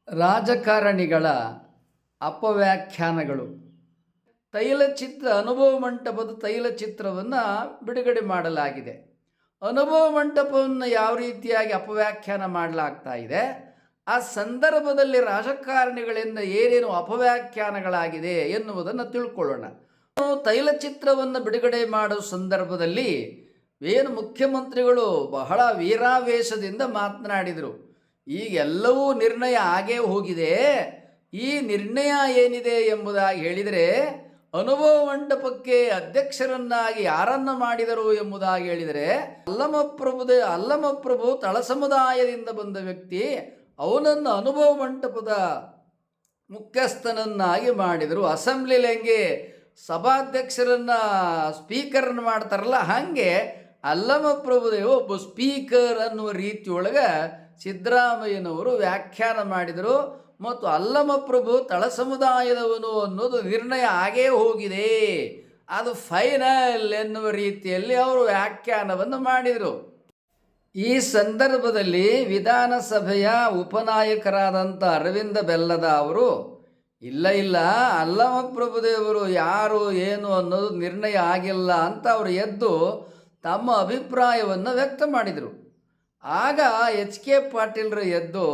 ರಾಜಕಾರಣಿಗಳ ಅಪವ್ಯಾಖ್ಯಾನಗಳು. ತೈಲಚಿತ್ರ ಅನುಭವ ಮಂಟಪದ ತೈಲಚಿತ್ರವನ್ನು ಬಿಡುಗಡೆ ಮಾಡಲಾಗಿದೆ. ಅನುಭವ ಮಂಟಪವನ್ನು ಯಾವ ರೀತಿಯಾಗಿ ಅಪವ್ಯಾಖ್ಯಾನ ಮಾಡಲಾಗ್ತಾ ಇದೆ, ಆ ಸಂದರ್ಭದಲ್ಲಿ ರಾಜಕಾರಣಿಗಳಿಂದ ಏನೇನು ಅಪವ್ಯಾಖ್ಯಾನಗಳಾಗಿದೆ ಎನ್ನುವುದನ್ನು ತಿಳ್ಕೊಳ್ಳೋಣ. ತೈಲಚಿತ್ರವನ್ನು ಬಿಡುಗಡೆ ಮಾಡುವ ಸಂದರ್ಭದಲ್ಲಿ ಏನು ಮುಖ್ಯಮಂತ್ರಿಗಳು ಬಹಳ ವೀರಾವೇಶದಿಂದ ಮಾತನಾಡಿದರು. ಈಗೆಲ್ಲವೂ ನಿರ್ಣಯ ಆಗೇ ಹೋಗಿದೆ. ಈ ನಿರ್ಣಯ ಏನಿದೆ ಎಂಬುದಾಗಿ ಹೇಳಿದರೆ, ಅನುಭವ ಮಂಟಪಕ್ಕೆ ಅಧ್ಯಕ್ಷರನ್ನಾಗಿ ಯಾರನ್ನು ಮಾಡಿದರು ಎಂಬುದಾಗಿ ಹೇಳಿದರೆ, ಅಲ್ಲಮಪ್ರಭು ತಳ ಸಮುದಾಯದಿಂದ ಬಂದ ವ್ಯಕ್ತಿ, ಅವನನ್ನು ಅನುಭವ ಮಂಟಪದ ಮುಖ್ಯಸ್ಥನನ್ನಾಗಿ ಮಾಡಿದರು. ಅಸೆಂಬ್ಲಿಲಿ ಹೆಂಗೆ ಸಭಾಧ್ಯಕ್ಷರನ್ನ ಸ್ಪೀಕರನ್ನು ಮಾಡ್ತಾರಲ್ಲ, ಹಾಗೆ ಅಲ್ಲಮಪ್ರಭುದೇವ ಒಬ್ಬ ಸ್ಪೀಕರ್ ಅನ್ನುವ ರೀತಿಯೊಳಗೆ ಸಿದ್ದರಾಮಯ್ಯನವರು ವ್ಯಾಖ್ಯಾನ ಮಾಡಿದರು. ಮತ್ತು ಅಲ್ಲಮಪ್ರಭು ತಳ ಸಮುದಾಯದವನು ಅನ್ನೋದು ನಿರ್ಣಯ ಆಗೇ ಹೋಗಿದೆ, ಅದು ಫೈನಲ್ ಎನ್ನುವ ರೀತಿಯಲ್ಲಿ ಅವರು ವ್ಯಾಖ್ಯಾನವನ್ನು ಮಾಡಿದರು. ಈ ಸಂದರ್ಭದಲ್ಲಿ ವಿಧಾನಸಭೆಯ ಉಪನಾಯಕರಾದಂಥ ಅರವಿಂದ ಬೆಲ್ಲದ ಅವರು, ಇಲ್ಲ ಅಲ್ಲಮಪ್ರಭುದೇವರು ಯಾರು ಏನು ಅನ್ನೋದು ನಿರ್ಣಯ ಆಗಿಲ್ಲ ಅಂತ ಅವರು ಎದ್ದು ತಮ್ಮ ಅಭಿಪ್ರಾಯವನ್ನು ವ್ಯಕ್ತ ಮಾಡಿದರು. ಆಗ ಎಚ್ ಕೆ ಪಾಟೀಲ್ರು ಎದ್ದು,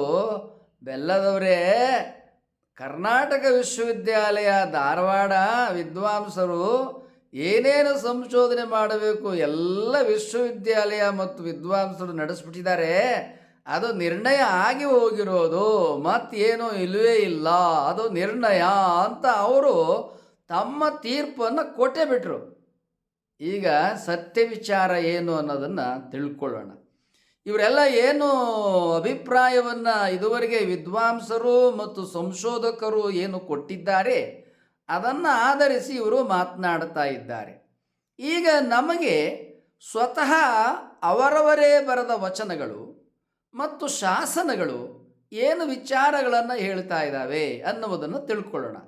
ಬೆಲ್ಲದವರೇ, ಕರ್ನಾಟಕ ವಿಶ್ವವಿದ್ಯಾಲಯ ಧಾರವಾಡ ವಿದ್ವಾಂಸರು ಏನೇನು ಸಂಶೋಧನೆ ಮಾಡಬೇಕು ಎಲ್ಲ ವಿಶ್ವವಿದ್ಯಾಲಯ ಮತ್ತು ವಿದ್ವಾಂಸರು ನಡೆಸ್ಬಿಟ್ಟಿದ್ದಾರೆ, ಅದು ನಿರ್ಣಯ ಆಗಿ ಹೋಗಿರೋದು, ಮತ್ತೇನೂ ಇಲ್ಲವೇ ಇಲ್ಲ, ಅದು ನಿರ್ಣಯ ಅಂತ ಅವರು ತಮ್ಮ ತೀರ್ಪನ್ನು ಕೊಟ್ಟೇ ಬಿಟ್ರು. ಈಗ ಸತ್ಯ ವಿಚಾರ ಏನು ಅನ್ನೋದನ್ನು ತಿಳ್ಕೊಳ್ಳೋಣ. ಇವರೆಲ್ಲ ಏನು ಅಭಿಪ್ರಾಯವನ್ನು ಇದುವರೆಗೆ ವಿದ್ವಾಂಸರು ಮತ್ತು ಸಂಶೋಧಕರು ಏನು ಕೊಟ್ಟಿದ್ದಾರೆ ಅದನ್ನು ಆಧರಿಸಿ ಇವರು ಮಾತನಾಡ್ತಾ ಇದ್ದಾರೆ. ಈಗ ನಮಗೆ ಸ್ವತಃ ಅವರವರೇ ಬರೆದ ವಚನಗಳು ಮತ್ತು ಶಾಸನಗಳು ಏನು ವಿಚಾರಗಳನ್ನು ಹೇಳ್ತಾ ಇದ್ದಾವೆ ಅನ್ನುವುದನ್ನು ತಿಳ್ಕೊಳ್ಳೋಣ.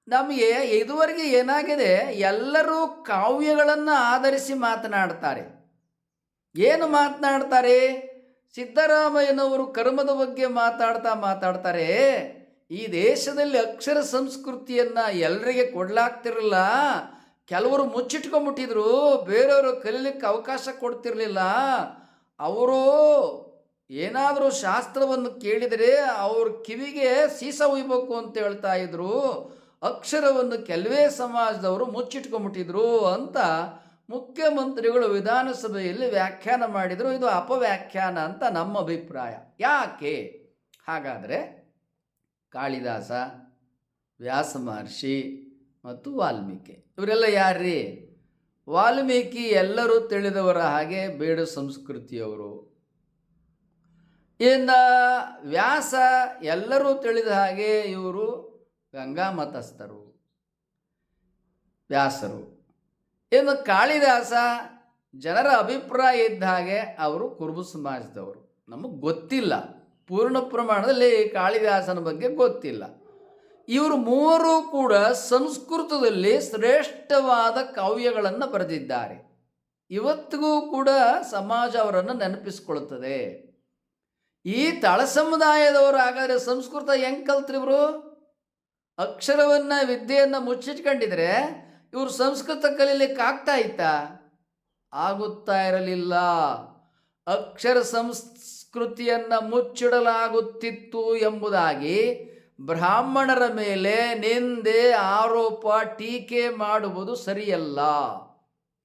ನಮಗೆ ಇದುವರೆಗೆ ಏನಾಗಿದೆ, ಎಲ್ಲರೂ ಕಾವ್ಯಗಳನ್ನು ಆಧರಿಸಿ ಮಾತನಾಡ್ತಾರೆ. ಏನು ಮಾತನಾಡ್ತಾರೆ? ಸಿದ್ದರಾಮಯ್ಯನವರು ಕರ್ಮದ ಬಗ್ಗೆ ಮಾತಾಡ್ತಾರೆ. ಈ ದೇಶದಲ್ಲಿ ಅಕ್ಷರ ಸಂಸ್ಕೃತಿಯನ್ನು ಎಲ್ಲರಿಗೆ ಕೊಡಲಾಗ್ತಿರಲಿಲ್ಲ, ಕೆಲವರು ಮುಚ್ಚಿಟ್ಕೊಂಡ್ಬಿಟ್ಟಿದ್ರು, ಬೇರೆಯವರು ಕಲೀಲಿಕ್ಕೆ ಅವಕಾಶ ಕೊಡ್ತಿರಲಿಲ್ಲ. ಅವರು ಏನಾದರೂ ಶಾಸ್ತ್ರವನ್ನು ಕೇಳಿದರೆ ಅವ್ರ ಕಿವಿಗೆ ಸೀಸ ಉಯ್ಬೇಕು ಅಂತ ಹೇಳ್ತಾ ಇದ್ರು. ಅಕ್ಷರವನ್ನು ಕೆಲವೇ ಸಮಾಜದವರು ಮುಚ್ಚಿಟ್ಕೊಂಡ್ಬಿಟ್ಟಿದ್ರು ಅಂತ ಮುಖ್ಯಮಂತ್ರಿಗಳು ವಿಧಾನಸಭೆಯಲ್ಲಿ ವ್ಯಾಖ್ಯಾನ ಮಾಡಿದರು. ಇದು ಅಪವ್ಯಾಖ್ಯಾನ ಅಂತ ನಮ್ಮ ಅಭಿಪ್ರಾಯ. ಯಾಕೆ ಹಾಗಾದರೆ? ಕಾಳಿದಾಸ, ವ್ಯಾಸ ಮಹರ್ಷಿ ಮತ್ತು ವಾಲ್ಮೀಕಿ ಇವರೆಲ್ಲ ಯಾರ್ರೀ? ವಾಲ್ಮೀಕಿ ಎಲ್ಲರೂ ತಿಳಿದವರ ಹಾಗೆ ಬೇಡ ಸಂಸ್ಕೃತಿಯವರು. ಇನ್ನು ವ್ಯಾಸ ಎಲ್ಲರೂ ತಿಳಿದ ಹಾಗೆ ಇವರು ಗಂಗಾ ಮತಸ್ಥರು ವ್ಯಾಸರು. ಇನ್ನು ಕಾಳಿದಾಸ ಜನರ ಅಭಿಪ್ರಾಯ ಇದ್ದ ಹಾಗೆ ಅವರು ಕುರುಬ ಸಮಾಜದವರು. ನಮಗೆ ಗೊತ್ತಿಲ್ಲ, ಪೂರ್ಣ ಪ್ರಮಾಣದಲ್ಲಿ ಕಾಳಿದಾಸನ ಬಗ್ಗೆ ಗೊತ್ತಿಲ್ಲ. ಇವರು ಮೂವರು ಕೂಡ ಸಂಸ್ಕೃತದಲ್ಲಿ ಶ್ರೇಷ್ಠವಾದ ಕಾವ್ಯಗಳನ್ನು ಬರೆದಿದ್ದಾರೆ. ಇವತ್ತಿಗೂ ಕೂಡ ಸಮಾಜ ಅವರನ್ನು ನೆನಪಿಸ್ಕೊಳ್ತದೆ. ಈ ತಳ ಸಮುದಾಯದವರು ಹಾಗಾದರೆ ಸಂಸ್ಕೃತ ಹೆಂಗೆ ಕಲ್ತ್ರಿವರು? ಅಕ್ಷರವನ್ನು ವಿದ್ಯೆಯನ್ನು ಮುಚ್ಚಿಟ್ಕೊಂಡಿದ್ರೆ ಇವರು ಸಂಸ್ಕೃತ ಕಲೀಲಿಕ್ಕೆ ಆಗ್ತಾ ಇತ್ತಾ? ಆಗುತ್ತಾ ಇರಲಿಲ್ಲ. ಅಕ್ಷರ ಸಂಸ್ಕೃತಿಯನ್ನು ಮುಚ್ಚಿಡಲಾಗುತ್ತಿತ್ತು ಎಂಬುದಾಗಿ ಬ್ರಾಹ್ಮಣರ ಮೇಲೆ ನಿಂದೆ, ಆರೋಪ, ಟೀಕೆ ಮಾಡುವುದು ಸರಿಯಲ್ಲ.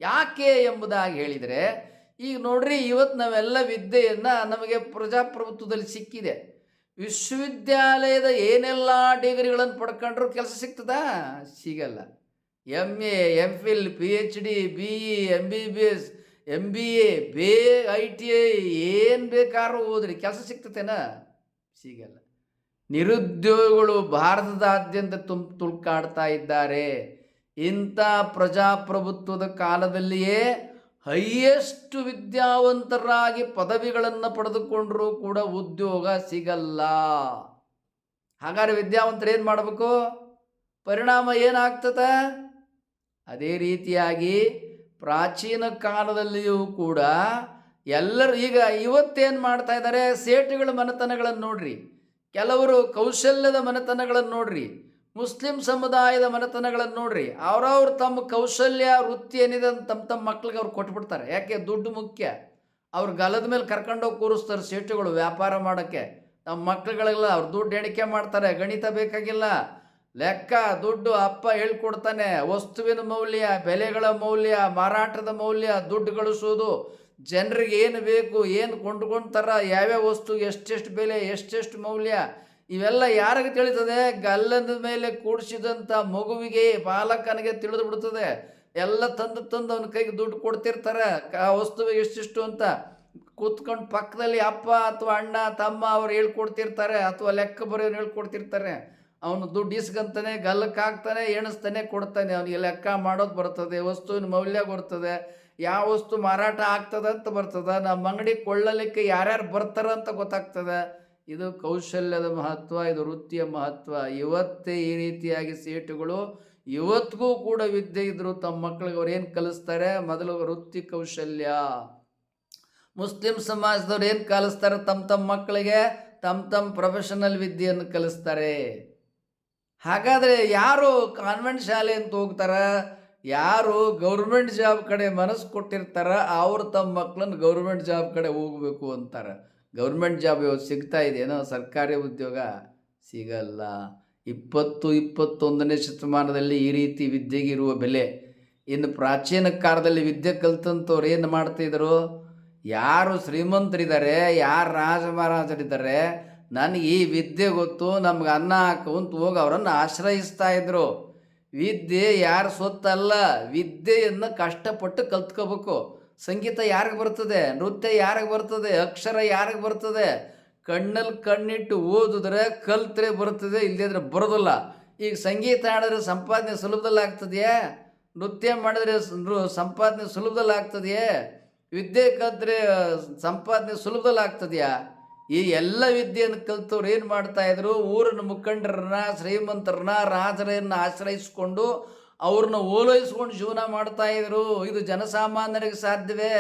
ಯಾಕೆ ಎಂಬುದಾಗಿ ಹೇಳಿದರೆ, ಈಗ ನೋಡ್ರಿ, ಇವತ್ತು ನಾವೆಲ್ಲ ವಿದ್ಯೆಯನ್ನು ನಮಗೆ ಪ್ರಜಾಪ್ರಭುತ್ವದಲ್ಲಿ ಸಿಕ್ಕಿದೆ. ವಿಶ್ವವಿದ್ಯಾಲಯದ ಏನೆಲ್ಲ ಡಿಗ್ರಿಗಳನ್ನು ಪಡ್ಕೊಂಡ್ರೂ ಕೆಲಸ ಸಿಗ್ತದಾ? ಸಿಗಲ್ಲ. MA, MPhil, PhD, BE, MBBS, MBA, ITI ಏನು ಬೇಕಾದ್ರೂ ಓದ್ರಿ, ಕೆಲಸ ಸಿಗ್ತತೇನ? ಸಿಗಲ್ಲ. ನಿರುದ್ಯೋಗಿಗಳು ಭಾರತದಾದ್ಯಂತ ತುಳ್ಕಾಡ್ತಾ ಇದ್ದಾರೆ. ಇಂಥ ಪ್ರಜಾಪ್ರಭುತ್ವದ ಕಾಲದಲ್ಲಿಯೇ ಹೈಯೆಸ್ಟ್ ವಿದ್ಯಾವಂತರಾಗಿ ಪದವಿಗಳನ್ನು ಪಡೆದುಕೊಂಡರೂ ಕೂಡ ಉದ್ಯೋಗ ಸಿಗಲ್ಲ. ಹಾಗಾದ್ರೆ ವಿದ್ಯಾವಂತರು ಏನು ಮಾಡಬೇಕು? ಪರಿಣಾಮ ಏನಾಗ್ತದ? ಅದೇ ರೀತಿಯಾಗಿ ಪ್ರಾಚೀನ ಕಾಲದಲ್ಲಿಯೂ ಕೂಡ ಎಲ್ಲರೂ ಈಗ ಇವತ್ತೇನು ಮಾಡ್ತಾ ಇದ್ದಾರೆ, ಸೇಟುಗಳ ಮನೆತನಗಳನ್ನು ನೋಡ್ರಿ. ಕೆಲವರು ಕೌಶಲ್ಯದ ಮನೆತನಗಳನ್ನು ನೋಡ್ರಿ, ಮುಸ್ಲಿಂ ಸಮುದಾಯದ ಮನೆತನಗಳನ್ನು ನೋಡ್ರಿ, ಅವ್ರವ್ರು ತಮ್ಮ ಕೌಶಲ್ಯ ವೃತ್ತಿ ಏನಿದೆ ಅಂತ ತಮ್ಮ ಮಕ್ಳಿಗೆ ಅವ್ರು ಕೊಟ್ಬಿಡ್ತಾರೆ. ಯಾಕೆ? ದುಡ್ಡು ಮುಖ್ಯ. ಅವ್ರ ಗಲದ ಮೇಲೆ ಕರ್ಕೊಂಡೋಗಿ ಕೂರಿಸ್ತಾರೆ ಸೇಟುಗಳು ವ್ಯಾಪಾರ ಮಾಡೋಕ್ಕೆ. ನಮ್ಮ ಮಕ್ಳುಗಳೆಲ್ಲ ಅವ್ರು ದುಡ್ಡು ಎಣಿಕೆ ಮಾಡ್ತಾರೆ, ಗಣಿತ ಬೇಕಾಗಿಲ್ಲ, ಲೆಕ್ಕ ದುಡ್ಡು ಅಪ್ಪ ಹೇಳ್ಕೊಡ್ತಾನೆ. ವಸ್ತುವಿನ ಮೌಲ್ಯ, ಬೆಲೆಗಳ ಮೌಲ್ಯ, ಮಾರಾಟದ ಮೌಲ್ಯ, ದುಡ್ಡು ಗಳಿಸೋದು, ಜನರಿಗೆ ಏನು ಬೇಕು, ಏನು ಕೊಂಡ್ಕೊಳ್ತಾರ, ಯಾವ್ಯಾವ ವಸ್ತು ಎಷ್ಟೆಷ್ಟು ಬೆಲೆ, ಎಷ್ಟೆಷ್ಟು ಮೌಲ್ಯ, ಇವೆಲ್ಲ ಯಾರಿಗೆ ತಿಳಿತದೆ? ಗಲ್ಲದ ಮೇಲೆ ಕೂಡಿಸಿದಂಥ ಮಗುವಿಗೆ, ಬಾಲಕನಿಗೆ ತಿಳಿದು ಬಿಡ್ತದೆ. ಎಲ್ಲ ತಂದು ಅವನ ಕೈಗೆ ದುಡ್ಡು ಕೊಡ್ತಿರ್ತಾರೆ, ಆ ವಸ್ತುವಿಗೆ ಎಷ್ಟಿಷ್ಟು ಅಂತ. ಕೂತ್ಕೊಂಡು ಪಕ್ಕದಲ್ಲಿ ಅಪ್ಪ ಅಥವಾ ಅಣ್ಣ ತಮ್ಮ ಅವ್ರು ಹೇಳ್ಕೊಡ್ತಿರ್ತಾರೆ, ಅಥವಾ ಲೆಕ್ಕ ಬರೆಯೋನು ಹೇಳ್ಕೊಡ್ತಿರ್ತಾರೆ. ಅವನು ದುಡ್ಡು ಇಸ್ಕಂತಾನೆ, ಗಲ್ಲಕ್ಕೆ ಹಾಕ್ತಾನೆ, ಎಣಿಸ್ತಾನೆ, ಕೊಡ್ತಾನೆ. ಅವನಿಗೆ ಲೆಕ್ಕ ಮಾಡೋದು ಬರ್ತದೆ, ವಸ್ತುವಿನ ಮೌಲ್ಯ ಬರ್ತದೆ, ಯಾವ ವಸ್ತು ಮಾರಾಟ ಆಗ್ತದೆ ಅಂತ ಬರ್ತದೆ, ನಮ್ಮ ಅಂಗಡಿ ಕೊಳ್ಳಲಿಕ್ಕೆ ಯಾರ್ಯಾರು ಬರ್ತಾರೆ ಅಂತ ಗೊತ್ತಾಗ್ತದೆ. ಇದು ಕೌಶಲ್ಯದ ಮಹತ್ವ, ಇದು ವೃತ್ತಿಯ ಮಹತ್ವ. ಇವತ್ತೇ ಈ ರೀತಿಯಾಗಿ ಸೇಟುಗಳು ಇವತ್ತಿಗೂ ಕೂಡ ವಿದ್ಯೆ ಇದ್ದರು ತಮ್ಮ ಮಕ್ಕಳಿಗೆ ಅವ್ರು ಏನು ಕಲಿಸ್ತಾರೆ? ಮೊದಲು ವೃತ್ತಿ ಕೌಶಲ್ಯ. ಮುಸ್ಲಿಂ ಸಮಾಜದವ್ರು ಏನು ಕಲಿಸ್ತಾರೆ? ತಮ್ಮ ಮಕ್ಕಳಿಗೆ ತಮ್ಮ ಪ್ರೊಫೆಷನಲ್ ವಿದ್ಯೆಯನ್ನು ಕಲಿಸ್ತಾರೆ. ಹಾಗಾದರೆ ಯಾರು ಕಾನ್ವೆಂಟ್ ಶಾಲೆ ಅಂತ ಹೋಗ್ತಾರೆ, ಯಾರು ಗೌರ್ಮೆಂಟ್ ಜಾಬ್ ಕಡೆ ಮನಸ್ಸು ಕೊಟ್ಟಿರ್ತಾರ, ಅವರು ತಮ್ಮ ಮಕ್ಕಳನ್ನು ಗೌರ್ಮೆಂಟ್ ಜಾಬ್ ಕಡೆ ಹೋಗಬೇಕು ಅಂತಾರೆ. ಗೌರ್ಮೆಂಟ್ ಜಾಬ್ ಇವತ್ತು ಸಿಗ್ತಾ ಇದೆಯೇನೋ? ಸರ್ಕಾರಿ ಉದ್ಯೋಗ ಸಿಗಲ್ಲ. 21ನೇ ಶತಮಾನದಲ್ಲಿ ಈ ರೀತಿ ವಿದ್ಯೆಗಿರುವ ಬೆಲೆ. ಇನ್ನು ಪ್ರಾಚೀನ ಕಾಲದಲ್ಲಿ ವಿದ್ಯೆ ಕಲ್ತಂಥವ್ರು ಏನು ಮಾಡ್ತಿದ್ರು? ಯಾರು ಶ್ರೀಮಂತರಿದ್ದಾರೆ, ಯಾರು ರಾಜ ಮಹಾರಾಜರಿದ್ದಾರೆ, ನನಗೆ ಈ ವಿದ್ಯೆ ಗೊತ್ತು, ನಮ್ಗೆ ಅನ್ನ ಹಾಕು ಅಂತ ಹೋಗಿ ಅವರನ್ನು ಆಶ್ರಯಿಸ್ತಾ ಇದ್ರು. ವಿದ್ಯೆ ಯಾರ ಸೊತ್ತಲ್ಲ, ವಿದ್ಯೆಯನ್ನು ಕಷ್ಟಪಟ್ಟು ಕಲ್ತ್ಕೋಬೇಕು. ಸಂಗೀತ ಯಾರಿಗೆ ಬರ್ತದೆ? ನೃತ್ಯ ಯಾರಿಗೆ ಬರ್ತದೆ? ಅಕ್ಷರ ಯಾರಿಗೆ ಬರ್ತದೆ? ಕಣ್ಣಲ್ಲಿ ಕಣ್ಣಿಟ್ಟು ಓದಿದ್ರೆ ಕಲ್ತ್ರೆ ಬರ್ತದೆ, ಇಲ್ಲದಿದ್ರೆ ಬರೋದಿಲ್ಲ. ಈಗ ಸಂಗೀತ ಹಾಡಿದ್ರೆ ಸಂಪಾದನೆ ಸುಲಭದಲ್ಲಿ ಆಗ್ತದೆಯೇ? ನೃತ್ಯ ಮಾಡಿದ್ರೆ ಸಂಪಾದನೆ ಸುಲಭದಲ್ಲಿ ಆಗ್ತದೆಯೇ? ವಿದ್ಯೆ ಕಲ್ತ್ರೆ ಸಂಪಾದನೆ ಸುಲಭದಲ್ಲಿ ಆಗ್ತದೆಯಾ? ಈ ಎಲ್ಲ ವಿದ್ಯೆಯನ್ನು ಕಲ್ತವ್ರು ಏನು ಮಾಡ್ತಾಯಿದ್ರು? ಊರಿನ ಮುಖಂಡರನ್ನ, ಶ್ರೀಮಂತರನ್ನ, ರಾಜರನ್ನು ಆಶ್ರಯಿಸ್ಕೊಂಡು ಅವ್ರನ್ನ ಓಲೈಸ್ಕೊಂಡು ಜೀವನ ಮಾಡ್ತಾಯಿದ್ರು. ಇದು ಜನಸಾಮಾನ್ಯರಿಗೆ ಸಾಧ್ಯವೇ?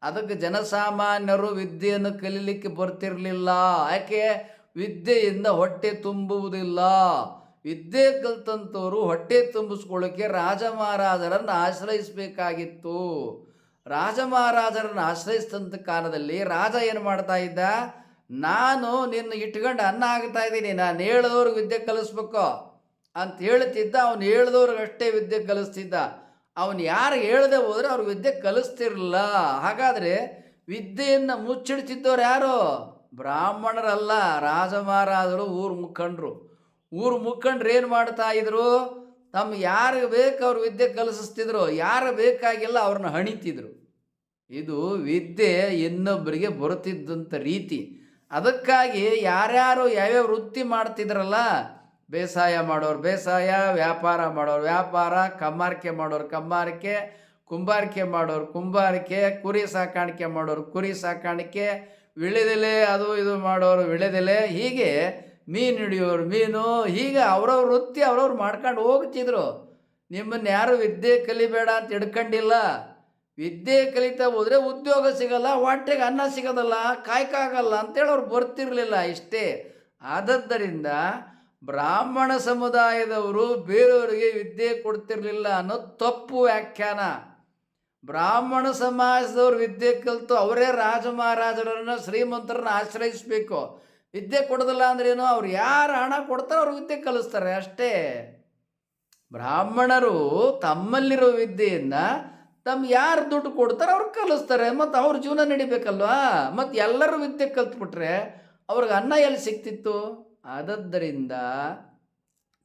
ಅದಕ್ಕೆ ಜನಸಾಮಾನ್ಯರು ವಿದ್ಯೆಯನ್ನು ಕಲೀಲಿಕ್ಕೆ ಬರ್ತಿರಲಿಲ್ಲ. ಯಾಕೆ? ವಿದ್ಯೆಯಿಂದ ಹೊಟ್ಟೆ ತುಂಬುವುದಿಲ್ಲ. ವಿದ್ಯೆ ಕಲ್ತಂಥವ್ರು ಹೊಟ್ಟೆ ತುಂಬಿಸ್ಕೊಳ್ಳೋಕ್ಕೆ ರಾಜ ಮಹಾರಾಜರನ್ನು ಆಶ್ರಯಿಸಬೇಕಾಗಿತ್ತು. ರಾಜ ಮಹಾರಾಜರನ್ನು ಆಶ್ರಯಿಸಿದಂಥ ಕಾಲದಲ್ಲಿ ರಾಜ ಏನು ಮಾಡ್ತಾ ಇದ್ದ? ನಾನು ನಿನ್ನ ಇಟ್ಕೊಂಡು ಅನ್ನ ಆಗ್ತಾ ಇದ್ದೀನಿ, ನಾನು ಹೇಳಿದವ್ರಿಗೆ ವಿದ್ಯೆ ಕಲಿಸ್ಬೇಕು ಅಂತ ಹೇಳ್ತಿದ್ದ. ಅವನು ಹೇಳಿದವ್ರಿಗೆ ಅಷ್ಟೇ ವಿದ್ಯೆ ಕಲಿಸ್ತಿದ್ದ. ಅವನು ಯಾರು ಹೇಳದೆ ಹೋದರೆ ಅವ್ರು ವಿದ್ಯೆ ಕಲಿಸ್ತಿರಲಿಲ್ಲ. ಹಾಗಾದರೆ ವಿದ್ಯೆಯನ್ನು ಮುಚ್ಚಿಡ್ತಿದ್ದವ್ರು ಯಾರು? ಬ್ರಾಹ್ಮಣರಲ್ಲ, ರಾಜ ಮಹಾರಾಜರು, ಊರು ಮುಖಂಡ್ರು ಏನು ಮಾಡ್ತಾ ಇದ್ರು? ತಮ್ಮ ಯಾರಿಗೆ ಬೇಕು ಅವ್ರು ವಿದ್ಯೆ ಕಲಿಸ್ತಿದ್ರು, ಯಾರು ಬೇಕಾಗಿಲ್ಲ ಅವ್ರನ್ನ ಹಣಿತಿದ್ರು. ಇದು ವಿದ್ಯೆ ಇನ್ನೊಬ್ಬರಿಗೆ ಬರುತ್ತಿದ್ದಂಥ ರೀತಿ. ಅದಕ್ಕಾಗಿ ಯಾರ್ಯಾರು ಯಾವ್ಯಾವ ವೃತ್ತಿ ಮಾಡ್ತಿದ್ರಲ್ಲ, ಬೇಸಾಯ ಮಾಡೋರು ಬೇಸಾಯ, ವ್ಯಾಪಾರ ಮಾಡೋರು ವ್ಯಾಪಾರ, ಕಮ್ಮಾರಿಕೆ ಮಾಡೋರು ಕಮ್ಮಾರಿಕೆ, ಕುಂಬಾರಿಕೆ ಮಾಡೋರು ಕುಂಬಾರಿಕೆ, ಕುರಿ ಸಾಕಾಣಿಕೆ ಮಾಡೋರು ಕುರಿ ಸಾಕಾಣಿಕೆ, ವಿಳೆದೆಲೆ ಅದು ಇದು ಮಾಡೋರು ವಿಳೆದೆಲೆ, ಹೀಗೆ ಮೀನು ಹಿಡಿಯೋರು ಮೀನು, ಹೀಗೆ ಅವ್ರವ್ರ ವೃತ್ತಿ ಅವ್ರವ್ರು ಮಾಡ್ಕೊಂಡು ಹೋಗ್ತಿದ್ರು. ನಿಮ್ಮನ್ನು ಯಾರು ವಿದ್ಯೆ ಕಲಿಬೇಡ ಅಂತ ಹಿಡ್ಕೊಂಡಿಲ್ಲ. ವಿದ್ಯೆ ಕಲಿತಾ ಹೋದರೆ ಉದ್ಯೋಗ ಸಿಗಲ್ಲ, ಹೊಟ್ಟೆಗೆ ಅನ್ನ ಸಿಗೋದಲ್ಲ, ಕಾಯ್ಕಾಗಲ್ಲ ಅಂತೇಳಿ ಅವ್ರು ಬರ್ತಿರಲಿಲ್ಲ. ಇಷ್ಟೇ. ಆದದ್ದರಿಂದ ಬ್ರಾಹ್ಮಣ ಸಮುದಾಯದವರು ಬೇರೆಯವರಿಗೆ ವಿದ್ಯೆ ಕೊಡ್ತಿರಲಿಲ್ಲ ಅನ್ನೋದು ತಪ್ಪು ವ್ಯಾಖ್ಯಾನ. ಬ್ರಾಹ್ಮಣ ಸಮಾಜದವ್ರು ವಿದ್ಯೆ ಕಲಿತು ಅವರೇ ರಾಜ ಮಹಾರಾಜರನ್ನು, ಶ್ರೀಮಂತರನ್ನು ಆಶ್ರಯಿಸಬೇಕು. ವಿದ್ಯೆ ಕೊಡೋದಿಲ್ಲ ಅಂದ್ರೇನು? ಅವ್ರು ಯಾರು ಹಣ ಕೊಡ್ತಾರೋ ಅವ್ರು ವಿದ್ಯೆ ಕಲಿಸ್ತಾರೆ ಅಷ್ಟೇ. ಬ್ರಾಹ್ಮಣರು ತಮ್ಮಲ್ಲಿರೋ ವಿದ್ಯೆಯನ್ನು ಯಾರು ದುಡ್ಡು ಕೊಡ್ತಾರೆ ಅವ್ರು ಕಲಿಸ್ತಾರೆ, ಮತ್ತು ಅವ್ರ ಜೀವನ ನಡಿಬೇಕಲ್ವಾ? ಮತ್ತು ಎಲ್ಲರೂ ವಿದ್ಯೆ ಕಲ್ತ್ಬಿಟ್ರೆ ಅವ್ರಿಗೆ ಅನ್ನ ಎಲ್ಲಿ ಸಿಗ್ತಿತ್ತು? ಆದದ್ದರಿಂದ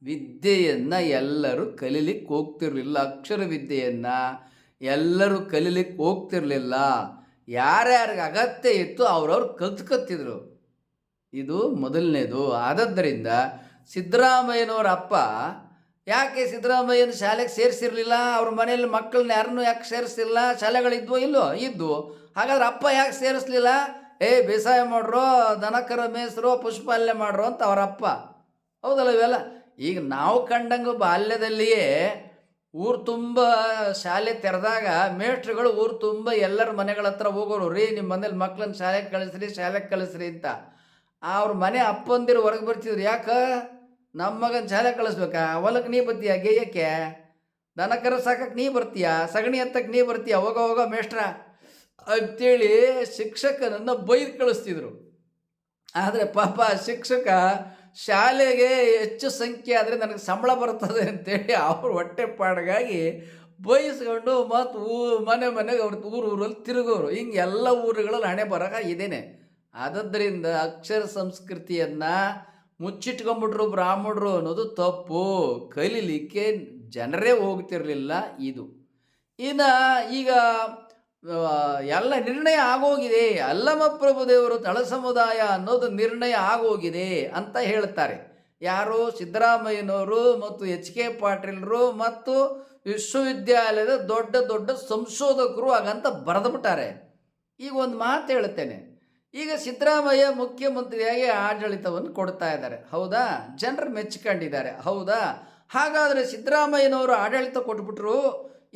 ವಿದ್ಯೆಯನ್ನು ಎಲ್ಲರೂ ಕಲೀಲಿಕ್ಕೆ ಹೋಗ್ತಿರ್ಲಿಲ್ಲ. ಅಕ್ಷರ ವಿದ್ಯೆಯನ್ನು ಎಲ್ಲರೂ ಕಲೀಲಿಕ್ಕೆ ಹೋಗ್ತಿರ್ಲಿಲ್ಲ. ಯಾರ್ಯಾರಿಗೆ ಅಗತ್ಯ ಇತ್ತು ಅವ್ರವ್ರು ಕಲ್ತ್ಕೊತಿದ್ರು. ಇದು ಮೊದಲನೇದು. ಆದದ್ದರಿಂದ ಸಿದ್ದರಾಮಯ್ಯನವ್ರ ಅಪ್ಪ ಯಾಕೆ ಸಿದ್ದರಾಮಯ್ಯನ ಶಾಲೆಗೆ ಸೇರಿಸಿರಲಿಲ್ಲ? ಅವ್ರ ಮನೆಯಲ್ಲಿ ಮಕ್ಕಳನ್ನ ಯಾರನ್ನೂ ಯಾಕೆ ಸೇರಿಸಿಲ್ಲ? ಶಾಲೆಗಳಿದ್ವೋ ಇಲ್ಲೋ? ಇದ್ವು. ಹಾಗಾದ್ರೆ ಅಪ್ಪ ಯಾಕೆ ಸೇರಿಸ್ಲಿಲ್ಲ? ಬೇಸಾಯ ಮಾಡ್ರೋ, ದನಕರ ಮೇಯಿಸ್ರೋ, ಪುಷ್ಪಾಲನೆ ಮಾಡ್ರೋ ಅಂತ ಅವರಪ್ಪ. ಹೌದಲ್ಲ? ಇವೆಲ್ಲ ಈಗ ನಾವು ಕಂಡಂಗೆ ಬಾಲ್ಯದಲ್ಲಿಯೇ ಊರು ತುಂಬ ಶಾಲೆ ತೆರೆದಾಗ ಮೇಷ್ಟ್ರುಗಳು ಊರು ತುಂಬ ಎಲ್ಲರ ಮನೆಗಳ ಹತ್ರ ಹೋಗೋರು, ರೀ ನಿಮ್ಮ ಮನೇಲಿ ಮಕ್ಕಳನ್ನ ಶಾಲೆಗೆ ಕಳಿಸ್ರಿ ಅಂತ. ಅವ್ರ ಮನೆ ಅಪ್ಪಂದಿರು ಹೊರಗೆ ಬರ್ತಿದ್ರು. ಯಾಕೆ ನಮ್ಮ ಮಗನ ಶಾಲೆ ಕಳಿಸ್ಬೇಕಾ? ಹೊಲಕ್ಕೆ ನೀ ಬರ್ತೀಯ ಗೇಯಕ್ಕೆ? ದನ ಕರು ಸಾಕಕ್ಕೆ ನೀ ಬರ್ತೀಯ? ಸಗಣಿ ಎತ್ತಕ್ಕೆ ನೀ ಬರ್ತೀಯ? ಹೋಗ ಹೋಗ ಮೇಷ್ಟ್ರ ಅಂತೇಳಿ ಶಿಕ್ಷಕನನ್ನು ಬೈದು ಕಳಿಸ್ತಿದ್ರು. ಆದರೆ ಪಾಪ ಶಿಕ್ಷಕ ಶಾಲೆಗೆ ಹೆಚ್ಚು ಸಂಖ್ಯೆ ಆದರೆ ನನಗೆ ಸಂಬಳ ಬರ್ತದೆ ಅಂತೇಳಿ ಅವ್ರ ಹೊಟ್ಟೆಪಾಡಿಗಾಗಿ ಬಯಸ್ಕೊಂಡು ಮತ್ತು ಮನೆಗೆ ಅವ್ರ ಊರಲ್ಲಿ ತಿರುಗೋರು. ಹಿಂಗೆ ಎಲ್ಲ ಊರುಗಳಲ್ಲಿ ಹಣೆ ಬರಹ ಇದೇನೆ. ಆದ್ದರಿಂದ ಅಕ್ಷರ ಸಂಸ್ಕೃತಿಯನ್ನು ಮುಚ್ಚಿಟ್ಕೊಂಡ್ಬಿಟ್ರು ಬ್ರಾಹ್ಮಣರು ಅನ್ನೋದು ತಪ್ಪು. ಕಲೀಲಿಕ್ಕೆ ಜನರೇ ಹೋಗ್ತಿರಲಿಲ್ಲ. ಇದು ಇನ್ನು ಈಗ ಎಲ್ಲ ನಿರ್ಣಯ ಆಗೋಗಿದೆ. ಅಲ್ಲಮ ಪ್ರಭುದೇವರು ತಳ ಸಮುದಾಯ ಅನ್ನೋದು ನಿರ್ಣಯ ಆಗೋಗಿದೆ ಅಂತ ಹೇಳ್ತಾರೆ. ಯಾರು? ಸಿದ್ದರಾಮಯ್ಯನವರು ಮತ್ತು ಎಚ್ ಕೆ ಪಾಟೀಲರು ಮತ್ತು ವಿಶ್ವವಿದ್ಯಾಲಯದ ದೊಡ್ಡ ದೊಡ್ಡ ಸಂಶೋಧಕರು ಹಾಗಂತ ಬರೆದುಬಿಟ್ಟಾರೆ. ಈಗ ಒಂದು ಮಾತು ಹೇಳ್ತೇನೆ. ಈಗ ಸಿದ್ದರಾಮಯ್ಯ ಮುಖ್ಯಮಂತ್ರಿಯಾಗಿ ಆಡಳಿತವನ್ನು ಕೊಡ್ತಾ ಇದ್ದಾರೆ, ಹೌದಾ? ಜನರು ಮೆಚ್ಕೊಂಡಿದ್ದಾರೆ, ಹೌದಾ? ಹಾಗಾದರೆ ಸಿದ್ದರಾಮಯ್ಯನವರು ಆಡಳಿತ ಕೊಟ್ಬಿಟ್ರು,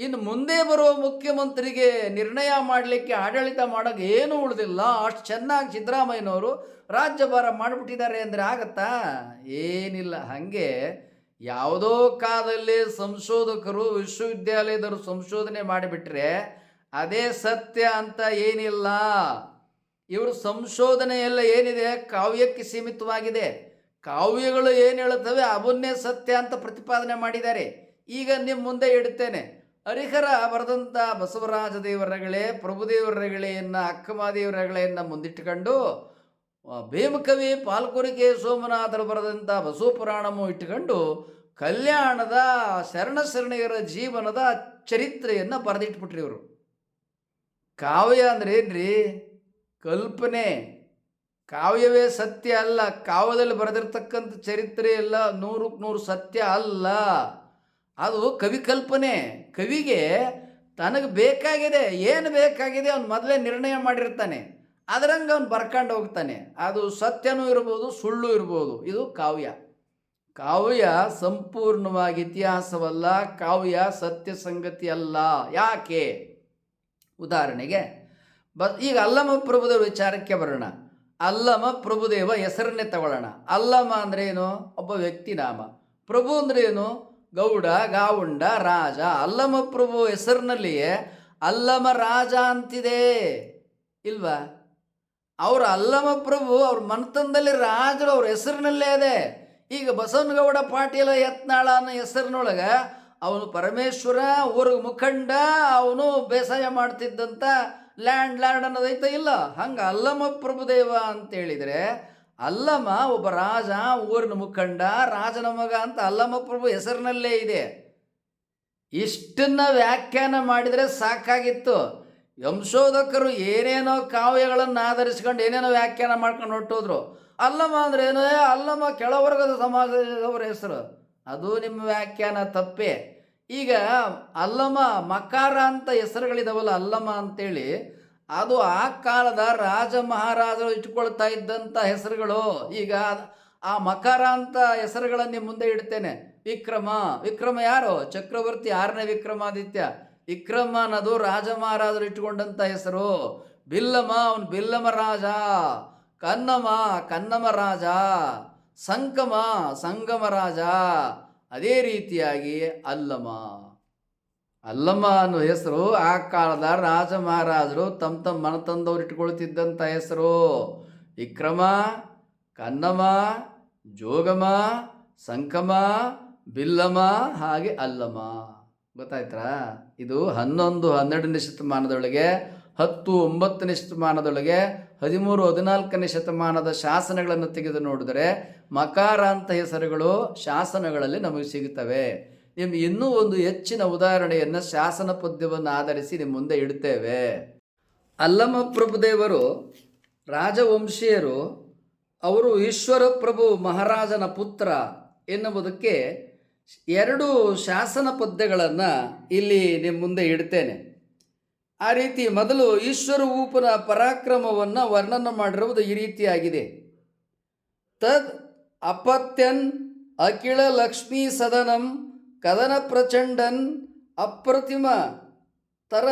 ಇನ್ನು ಮುಂದೆ ಬರುವ ಮುಖ್ಯಮಂತ್ರಿಗೆ ನಿರ್ಣಯ ಮಾಡಲಿಕ್ಕೆ ಆಡಳಿತ ಮಾಡೋಕ್ಕೆ ಏನೂ ಉಳಿದಿಲ್ಲ. ಅಷ್ಟು ಚೆನ್ನಾಗಿ ಸಿದ್ದರಾಮಯ್ಯನವರು ರಾಜ್ಯಭಾರ ಮಾಡಿಬಿಟ್ಟಿದ್ದಾರೆ ಅಂದರೆ ಆಗತ್ತಾ? ಏನಿಲ್ಲ. ಹಾಗೆ ಯಾವುದೋ ಕಾಲದಲ್ಲಿ ಸಂಶೋಧಕರು ವಿಶ್ವವಿದ್ಯಾಲಯದವರು ಸಂಶೋಧನೆ ಮಾಡಿಬಿಟ್ರೆ ಅದೇ ಸತ್ಯ ಅಂತ ಏನಿಲ್ಲ. ಇವರು ಸಂಶೋಧನೆಯೆಲ್ಲ ಏನಿದೆ ಕಾವ್ಯಕ್ಕೆ ಸೀಮಿತವಾಗಿದೆ. ಕಾವ್ಯಗಳು ಏನು ಹೇಳುತ್ತವೆ ಅವನ್ನೇ ಸತ್ಯ ಅಂತ ಪ್ರತಿಪಾದನೆ ಮಾಡಿದ್ದಾರೆ. ಈಗ ನಿಮ್ಮ ಮುಂದೆ ಇಡುತ್ತೇನೆ. ಹರಿಹರ ಬರೆದಂಥ ಬಸವರಾಜ ದೇವರಗಳೇ, ಪ್ರಭುದೇವರಗಳೆಯನ್ನು, ಅಕ್ಕಮಹಾದೇವರಗಳೆಯನ್ನು ಮುಂದಿಟ್ಟುಕೊಂಡು ಭೀಮಕವಿ ಪಾಲ್ಕುರಿಕೆ ಸೋಮನಾಥರು ಬರೆದಂಥ ಬಸವಪುರಾಣಮು ಇಟ್ಟುಕೊಂಡು ಕಲ್ಯಾಣದ ಶರಣಶರಣೆಯರ ಜೀವನದ ಚರಿತ್ರೆಯನ್ನು ಬರೆದಿಟ್ಬಿಟ್ರಿ ಇವರು. ಕಾವ್ಯ ಅಂದ್ರೆ ಏನ್ರಿ? ಕಲ್ಪನೆ. ಕಾವ್ಯವೇ ಸತ್ಯ ಅಲ್ಲ. ಕಾವ್ಯದಲ್ಲಿ ಬರೆದಿರ್ತಕ್ಕಂಥ ಚರಿತ್ರೆ ಎಲ್ಲ 100% ಸತ್ಯ ಅಲ್ಲ. ಅದು ಕವಿ ಕಲ್ಪನೆ. ಕವಿಗೆ ತನಗೆ ಬೇಕಾಗಿದೆ, ಏನು ಬೇಕಾಗಿದೆ ಅವನು ಮೊದಲೇ ನಿರ್ಣಯ ಮಾಡಿರ್ತಾನೆ. ಅದರಂಗೆ ಅವನು ಬರ್ಕೊಂಡು ಹೋಗ್ತಾನೆ. ಅದು ಸತ್ಯನೂ ಇರ್ಬೋದು, ಸುಳ್ಳು ಇರ್ಬೋದು. ಇದು ಕಾವ್ಯ. ಕಾವ್ಯ ಸಂಪೂರ್ಣವಾಗಿ ಇತಿಹಾಸವಲ್ಲ. ಕಾವ್ಯ ಸತ್ಯ ಸಂಗತಿ ಅಲ್ಲ. ಯಾಕೆ? ಉದಾಹರಣೆಗೆ ಈಗ ಅಲ್ಲಮ ಪ್ರಭುದೇವ ವಿಚಾರಕ್ಕೆ ಬರೋಣ. ಅಲ್ಲಮ ಪ್ರಭುದೇವ ಹೆಸರನ್ನೇ ತಗೊಳ್ಳೋಣ. ಅಲ್ಲಮ ಅಂದ್ರೆ ಏನು? ಒಬ್ಬ ವ್ಯಕ್ತಿ ನಾಮ. ಪ್ರಭು ಅಂದ್ರೆ ಏನು? ಗೌಡ, ಗಾವುಂಡ, ರಾಜ. ಅಲ್ಲಮ ಪ್ರಭು ಹೆಸರಿನಲ್ಲಿಯೇ ಅಲ್ಲಮ ರಾಜ ಅಂತಿದೆ ಇಲ್ವಾ? ಅವರು ಅಲ್ಲಮ ಪ್ರಭು ಅವ್ರ ಮನೆತನದಲ್ಲಿ ರಾಜರು ಅವ್ರ ಹೆಸರಿನಲ್ಲೇ ಇದೆ. ಈಗ ಬಸವನಗೌಡ ಪಾಟೀಲ ಯತ್ನಾಳ ಅನ್ನೋ ಹೆಸರಿನೊಳಗೆ ಅವನು ಪರಮೇಶ್ವರ, ಊರಿಗೆ ಮುಖಂಡ, ಅವನು ಬೇಸಾಯ ಮಾಡ್ತಿದ್ದಂಥ ಲ್ಯಾಂಡ್ ಅನ್ನೋದೈತ ಇಲ್ಲ. ಹಂಗೆ ಅಲ್ಲಮ ಪ್ರಭುದೇವ ಅಂತೇಳಿದರೆ ಅಲ್ಲಮ ಒಬ್ಬ ರಾಜ, ಊರಿನ ಮುಖಂಡ, ರಾಜನ ಮಗ ಅಂತ ಅಲ್ಲಮ ಪ್ರಭು ಹೆಸರಿನಲ್ಲೇ ಇದೆ. ಇಷ್ಟನ್ನ ವ್ಯಾಖ್ಯಾನ ಮಾಡಿದರೆ ಸಾಕಾಗಿತ್ತು. ಸಂಶೋಧಕರು ಏನೇನೋ ಕಾವ್ಯಗಳನ್ನು ಆಧರಿಸ್ಕೊಂಡು ಏನೇನೋ ವ್ಯಾಖ್ಯಾನ ಮಾಡ್ಕೊಂಡು ಹೊರಟೋದ್ರು. ಅಲ್ಲಮ ಅಂದ್ರೆ ಏನು? ಅಲ್ಲಮ ಕೆಳವರ್ಗದ ಸಮಾಜದವರ ಹೆಸರು. ಅದು ನಿಮ್ಮ ವ್ಯಾಖ್ಯಾನ ತಪ್ಪೇ. ಈಗ ಅಲ್ಲಮ ಮಕಾರ ಅಂತ ಹೆಸರುಗಳಿದಾವಲ್ಲ, ಅಲ್ಲಮ ಅಂತೇಳಿ, ಅದು ಆ ಕಾಲದ ರಾಜ ಮಹಾರಾಜರು ಇಟ್ಕೊಳ್ತಾ ಇದ್ದಂಥ ಹೆಸರುಗಳು. ಈಗ ಆ ಮಕಾರ ಅಂತ ಹೆಸರುಗಳನ್ನು ನಿಮ್ಮ ಮುಂದೆ ಇಡ್ತೇನೆ. ವಿಕ್ರಮ ಯಾರು? ಚಕ್ರವರ್ತಿ 6ನೇ ವಿಕ್ರಮಾದಿತ್ಯ. ವಿಕ್ರಮ ಅನ್ನೋದು ರಾಜ ಮಹಾರಾಜರು ಇಟ್ಕೊಂಡಂಥ ಹೆಸರು. ಬಿಲ್ಲಮ, ಅವನು ಬಿಲ್ಲಮ ರಾಜ. ಕನ್ನಮ ರಾಜ. ಸಂಗಮ ರಾಜ. ಅದೇ ರೀತಿಯಾಗಿ ಅಲ್ಲಮ ಅನ್ನೋ ಹೆಸರು ಆ ಕಾಲದ ರಾಜ ಮಹಾರಾಜರು ತಮ್ಮ ಮನತಂದವ್ರು ಇಟ್ಕೊಳ್ತಿದ್ದಂಥ ಹೆಸರು. ವಿಕ್ರಮ, ಕನ್ನಮ, ಜೋಗಮ, ಸಂಕಮ, ಬಿಲ್ಲಮ, ಹಾಗೆ ಅಲ್ಲಮ. ಗೊತ್ತಾಯ್ತಾ? ಇದು 11, 12ನೇ ಶತಮಾನದೊಳಗೆ, 10, 9ನೇ ಶತಮಾನದೊಳಗೆ, 13, 14ನೇ ಶತಮಾನದ ಶಾಸನಗಳನ್ನು ತೆಗೆದು ನೋಡಿದರೆ ಮಕಾರ ಅಂತ ಹೆಸರುಗಳು ಶಾಸನಗಳಲ್ಲಿ ನಮಗೆ ಸಿಗುತ್ತವೆ. ನಿಮ್ಗೆ ಇನ್ನೂ ಒಂದು ಹೆಚ್ಚಿನ ಉದಾಹರಣೆಯನ್ನು ಶಾಸನ ಪದ್ಯವನ್ನು ಆಧರಿಸಿ ನಿಮ್ಮ ಮುಂದೆ ಇಡ್ತೇವೆ. ಅಲ್ಲಮ ಪ್ರಭುದೇವರು ರಾಜವಂಶೀಯರು. ಅವರು ಈಶ್ವರ ಪ್ರಭು ಮಹಾರಾಜನ ಪುತ್ರ ಎನ್ನುವುದಕ್ಕೆ 2 ಶಾಸನ ಪದ್ಯಗಳನ್ನು ಇಲ್ಲಿ ನಿಮ್ಮ ಮುಂದೆ ಇಡ್ತೇನೆ. ಆ ರೀತಿ ಮೊದಲು ಈಶ್ವರ ಊಪನ ಪರಾಕ್ರಮವನ್ನು ವರ್ಣನೆ ಮಾಡಿರುವುದು ಈ ರೀತಿಯಾಗಿದೆ. ತದ್ ಅಪತ್ಯನ್ ಅಖಿಳ ಲಕ್ಷ್ಮೀ ಸದನಂ ಕದನ ಪ್ರಚಂಡನ್ ಅಪ್ರತಿಮ ತರ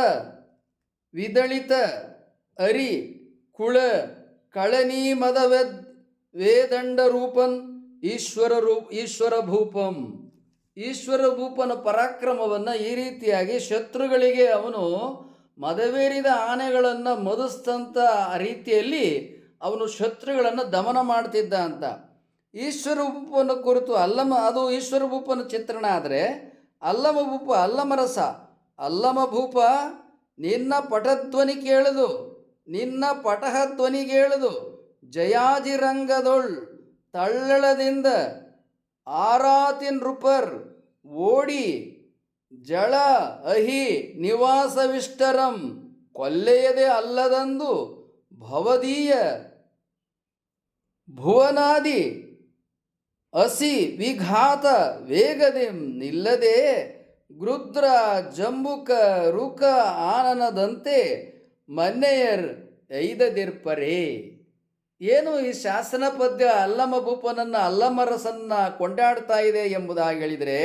ವಿದಳಿತ ಅರಿ ಕುಳ ಕಳನಿ ಮದವೆದ್ ವೇದಂಡ ರೂಪನ್ ಈಶ್ವರ ಭೂಪಂ. ಈಶ್ವರ ಭೂಪನ ಪರಾಕ್ರಮವನ್ನು ಈ ರೀತಿಯಾಗಿ ಶತ್ರುಗಳಿಗೆ ಅವನು ಮದವೇರಿದ ಆನೆಗಳನ್ನು ಮದಿಸ್ತಂಥ ರೀತಿಯಲ್ಲಿ ಅವನು ಶತ್ರುಗಳನ್ನು ದಮನ ಮಾಡ್ತಿದ್ದ ಅಂತ. ಈಶ್ವರ ಭೂಪನ ಕುರಿತು ಅದು ಈಶ್ವರ ಭೂಪನ ಚಿತ್ರಣ. ಆದರೆ ಅಲ್ಲಮ ಭೂಪ, ಅಲ್ಲಮರಸ, ಅಲ್ಲಮ ಭೂಪ ನಿನ್ನ ಪಟಧ್ವನಿ ಕೇಳದು, ನಿನ್ನ ಪಟಹಧ್ವನಿ ಕೇಳದು, ಜಯಾಜಿರಂಗದೊಳ್ ತಳ್ಳಳದಿಂದ ಆರಾತಿನ್ ನೃಪರ್ ಓಡಿ ಜಳ ಅಹಿ ನಿವಾಸವಿಷ್ಟರಂ ಕೊಲ್ಲೆಯದೆ ಅಲ್ಲದಂದು ಭವದೀಯ ಭುವನಾದಿ ಅಸಿ ವಿಘಾತ ವೇಗದೆಂ ನಿಲ್ಲದೆ ಗೃದ್ರ ಜಂಬುಕ ರುಕ ಆನನದಂತೆ ಮನ್ನೆಯರ್ ಐದದಿರ್ಪರೇ. ಏನು ಈ ಶಾಸನ ಪದ್ಯ ಅಲ್ಲಮ ಭೂಪನನ್ನು, ಅಲ್ಲಮರಸನ್ನ ಕೊಂಡಾಡ್ತಾ ಇದೆ ಎಂಬುದಾಗಿ ಹೇಳಿದರೆ,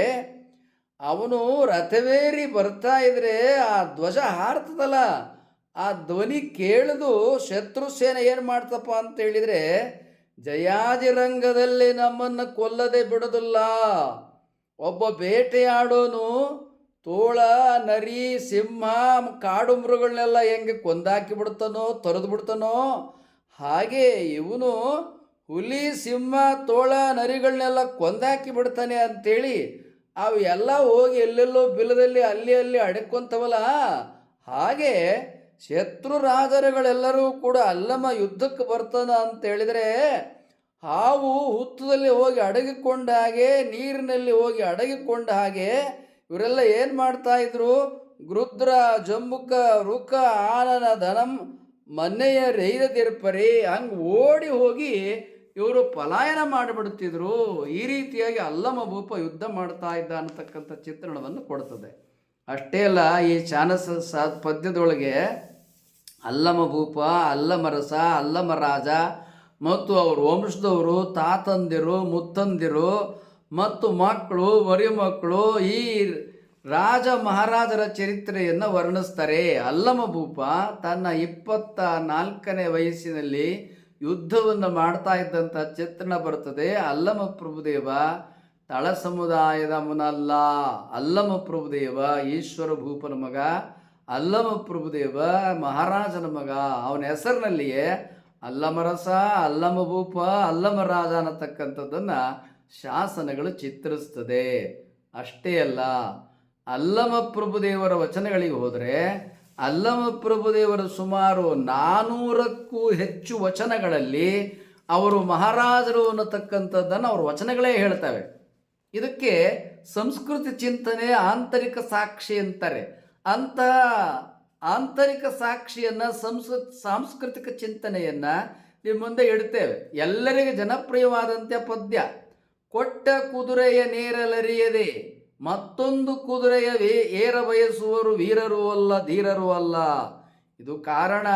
ಅವನು ರಥವೇರಿ ಬರ್ತಾ ಇದ್ರೆ ಆ ಧ್ವಜ ಹಾರ್ತದಲ್ಲ, ಆ ಧ್ವನಿ ಕೇಳಿದು ಶತ್ರು ಸೇನೆ ಏನು ಮಾಡ್ತಪ್ಪ ಅಂತ ಹೇಳಿದರೆ, ಜಯಾಜಿರಂಗದಲ್ಲಿ ನಮ್ಮನ್ನು ಕೊಲ್ಲದೆ ಬಿಡೋದಿಲ್ಲ. ಒಬ್ಬ ಬೇಟೆಯಾಡೋನು ತೋಳ, ನರಿ, ಸಿಂಹ, ಕಾಡು ಮೃಗಗಳನ್ನೆಲ್ಲ ಹೆಂಗೆ ಕೊಂದಾಕಿ ಬಿಡ್ತಾನೋ, ತೊರೆದು ಬಿಡ್ತಾನೋ, ಹಾಗೆ ಇವನು ಹುಲಿ, ಸಿಂಹ, ತೋಳ, ನರಿಗಳನ್ನೆಲ್ಲ ಕೊಂದಾಕಿ ಬಿಡ್ತಾನೆ ಅಂತೇಳಿ ಅವು ಎಲ್ಲ ಹೋಗಿ ಎಲ್ಲೆಲ್ಲೋ ಬಿಲದಲ್ಲಿ ಅಲ್ಲಿ ಅಡಕೊಂತವಲ್ಲ, ಹಾಗೆ ಶತ್ರು ರಾಜರುಗಳೆಲ್ಲರೂ ಕೂಡ ಅಲ್ಲಮ ಯುದ್ಧಕ್ಕೆ ಬರ್ತಾನ ಅಂತ ಹೇಳಿದರೆ ಹಾವು ಹುತ್ತದಲ್ಲಿ ಹೋಗಿ ಅಡಗಿಕೊಂಡ ಹಾಗೆ, ನೀರಿನಲ್ಲಿ ಹೋಗಿ ಅಡಗಿಕೊಂಡ ಹಾಗೆ ಇವರೆಲ್ಲ ಏನು ಮಾಡ್ತಾ ಇದ್ರು, ಗೃದ್ರ ಜಂಬುಕ ರುಕ ಆನನ ಧನಂ ಮನೆಯ ರೈರದಿರ್ಪರಿ, ಹಂಗೆ ಓಡಿ ಹೋಗಿ ಇವರು ಪಲಾಯನ ಮಾಡಿಬಿಡ್ತಿದ್ರು. ಈ ರೀತಿಯಾಗಿ ಅಲ್ಲಮ ಭೂಪ ಯುದ್ಧ ಮಾಡ್ತಾ ಇದ್ದ ಅನ್ನತಕ್ಕಂಥ ಚಿತ್ರಣವನ್ನು ಕೊಡ್ತದೆ. ಅಷ್ಟೇ ಅಲ್ಲ, ಈ ಚಾನಸ ಪದ್ಯದೊಳಗೆ ಅಲ್ಲಮ ಭೂಪ, ಅಲ್ಲಮರಸ, ಅಲ್ಲಮರಾಜ ಮತ್ತು ಅವ್ರ ವಂಶದವರು, ತಾತಂದಿರು, ಮುತ್ತಂದಿರು ಮತ್ತು ಮಕ್ಕಳು, ಮರಿಮಕ್ಕಳು, ಈ ರಾಜ ಮಹಾರಾಜರ ಚರಿತ್ರೆಯನ್ನು ವರ್ಣಿಸ್ತಾರೆ. ಅಲ್ಲಮ ಭೂಪ ತನ್ನ 24ನೇ ವಯಸ್ಸಿನಲ್ಲಿ ಯುದ್ಧವನ್ನು ಮಾಡ್ತಾ ಇದ್ದಂಥ ಚಿತ್ರಣ ಬರ್ತದೆ. ಅಲ್ಲಮ ಪ್ರಭುದೇವ ತಳ ಸಮುದಾಯದ ಮುನಲ್ಲ, ಅಲ್ಲಮ ಪ್ರಭುದೇವ ಈಶ್ವರ ಭೂಪನ ಮಗ, ಅಲ್ಲಮ ಪ್ರಭುದೇವ ಮಹಾರಾಜನ ಮಗ. ಅವನ ಹೆಸರಿನಲ್ಲಿಯೇ ಅಲ್ಲಮರಸ, ಅಲ್ಲಮ ಭೂಪ, ಅಲ್ಲಮರಾಜ ಅನ್ನತಕ್ಕಂಥದ್ದನ್ನು ಶಾಸನಗಳು ಚಿತ್ರಿಸ್ತದೆ. ಅಷ್ಟೇ ಅಲ್ಲ, ಅಲ್ಲಮ ಪ್ರಭುದೇವರ ವಚನಗಳಿಗೆ ಹೋದರೆ ಅಲ್ಲಮ ಪ್ರಭುದೇವರ ಸುಮಾರು 400ಕ್ಕೂ ಹೆಚ್ಚು ವಚನಗಳಲ್ಲಿ ಅವರು ಮಹಾರಾಜರು ಅನ್ನತಕ್ಕಂಥದ್ದನ್ನು ಅವ್ರ ವಚನಗಳೇ ಹೇಳ್ತವೆ. ಇದಕ್ಕೆ ಸಂಸ್ಕೃತಿ ಚಿಂತನೆ ಆಂತರಿಕ ಸಾಕ್ಷಿ ಅಂತಾರೆ. ಅಂಥ ಆಂತರಿಕ ಸಾಕ್ಷಿಯನ್ನು, ಸಾಂಸ್ಕೃತಿಕ ಚಿಂತನೆಯನ್ನು ನಿಮ್ಮ ಮುಂದೆ ಇಡ್ತೇವೆ. ಎಲ್ಲರಿಗೆ ಜನಪ್ರಿಯವಾದಂಥ ಪದ್ಯ, ಕೊಟ್ಟ ಕುದುರೆಯ ನೇರಲರಿಯದೆ ಮತ್ತೊಂದು ಕುದುರೆಯ ಏರ ಬಯಸುವರು ವೀರರೂ ಅಲ್ಲ ಧೀರರೂ ಅಲ್ಲ. ಇದು ಕಾರಣ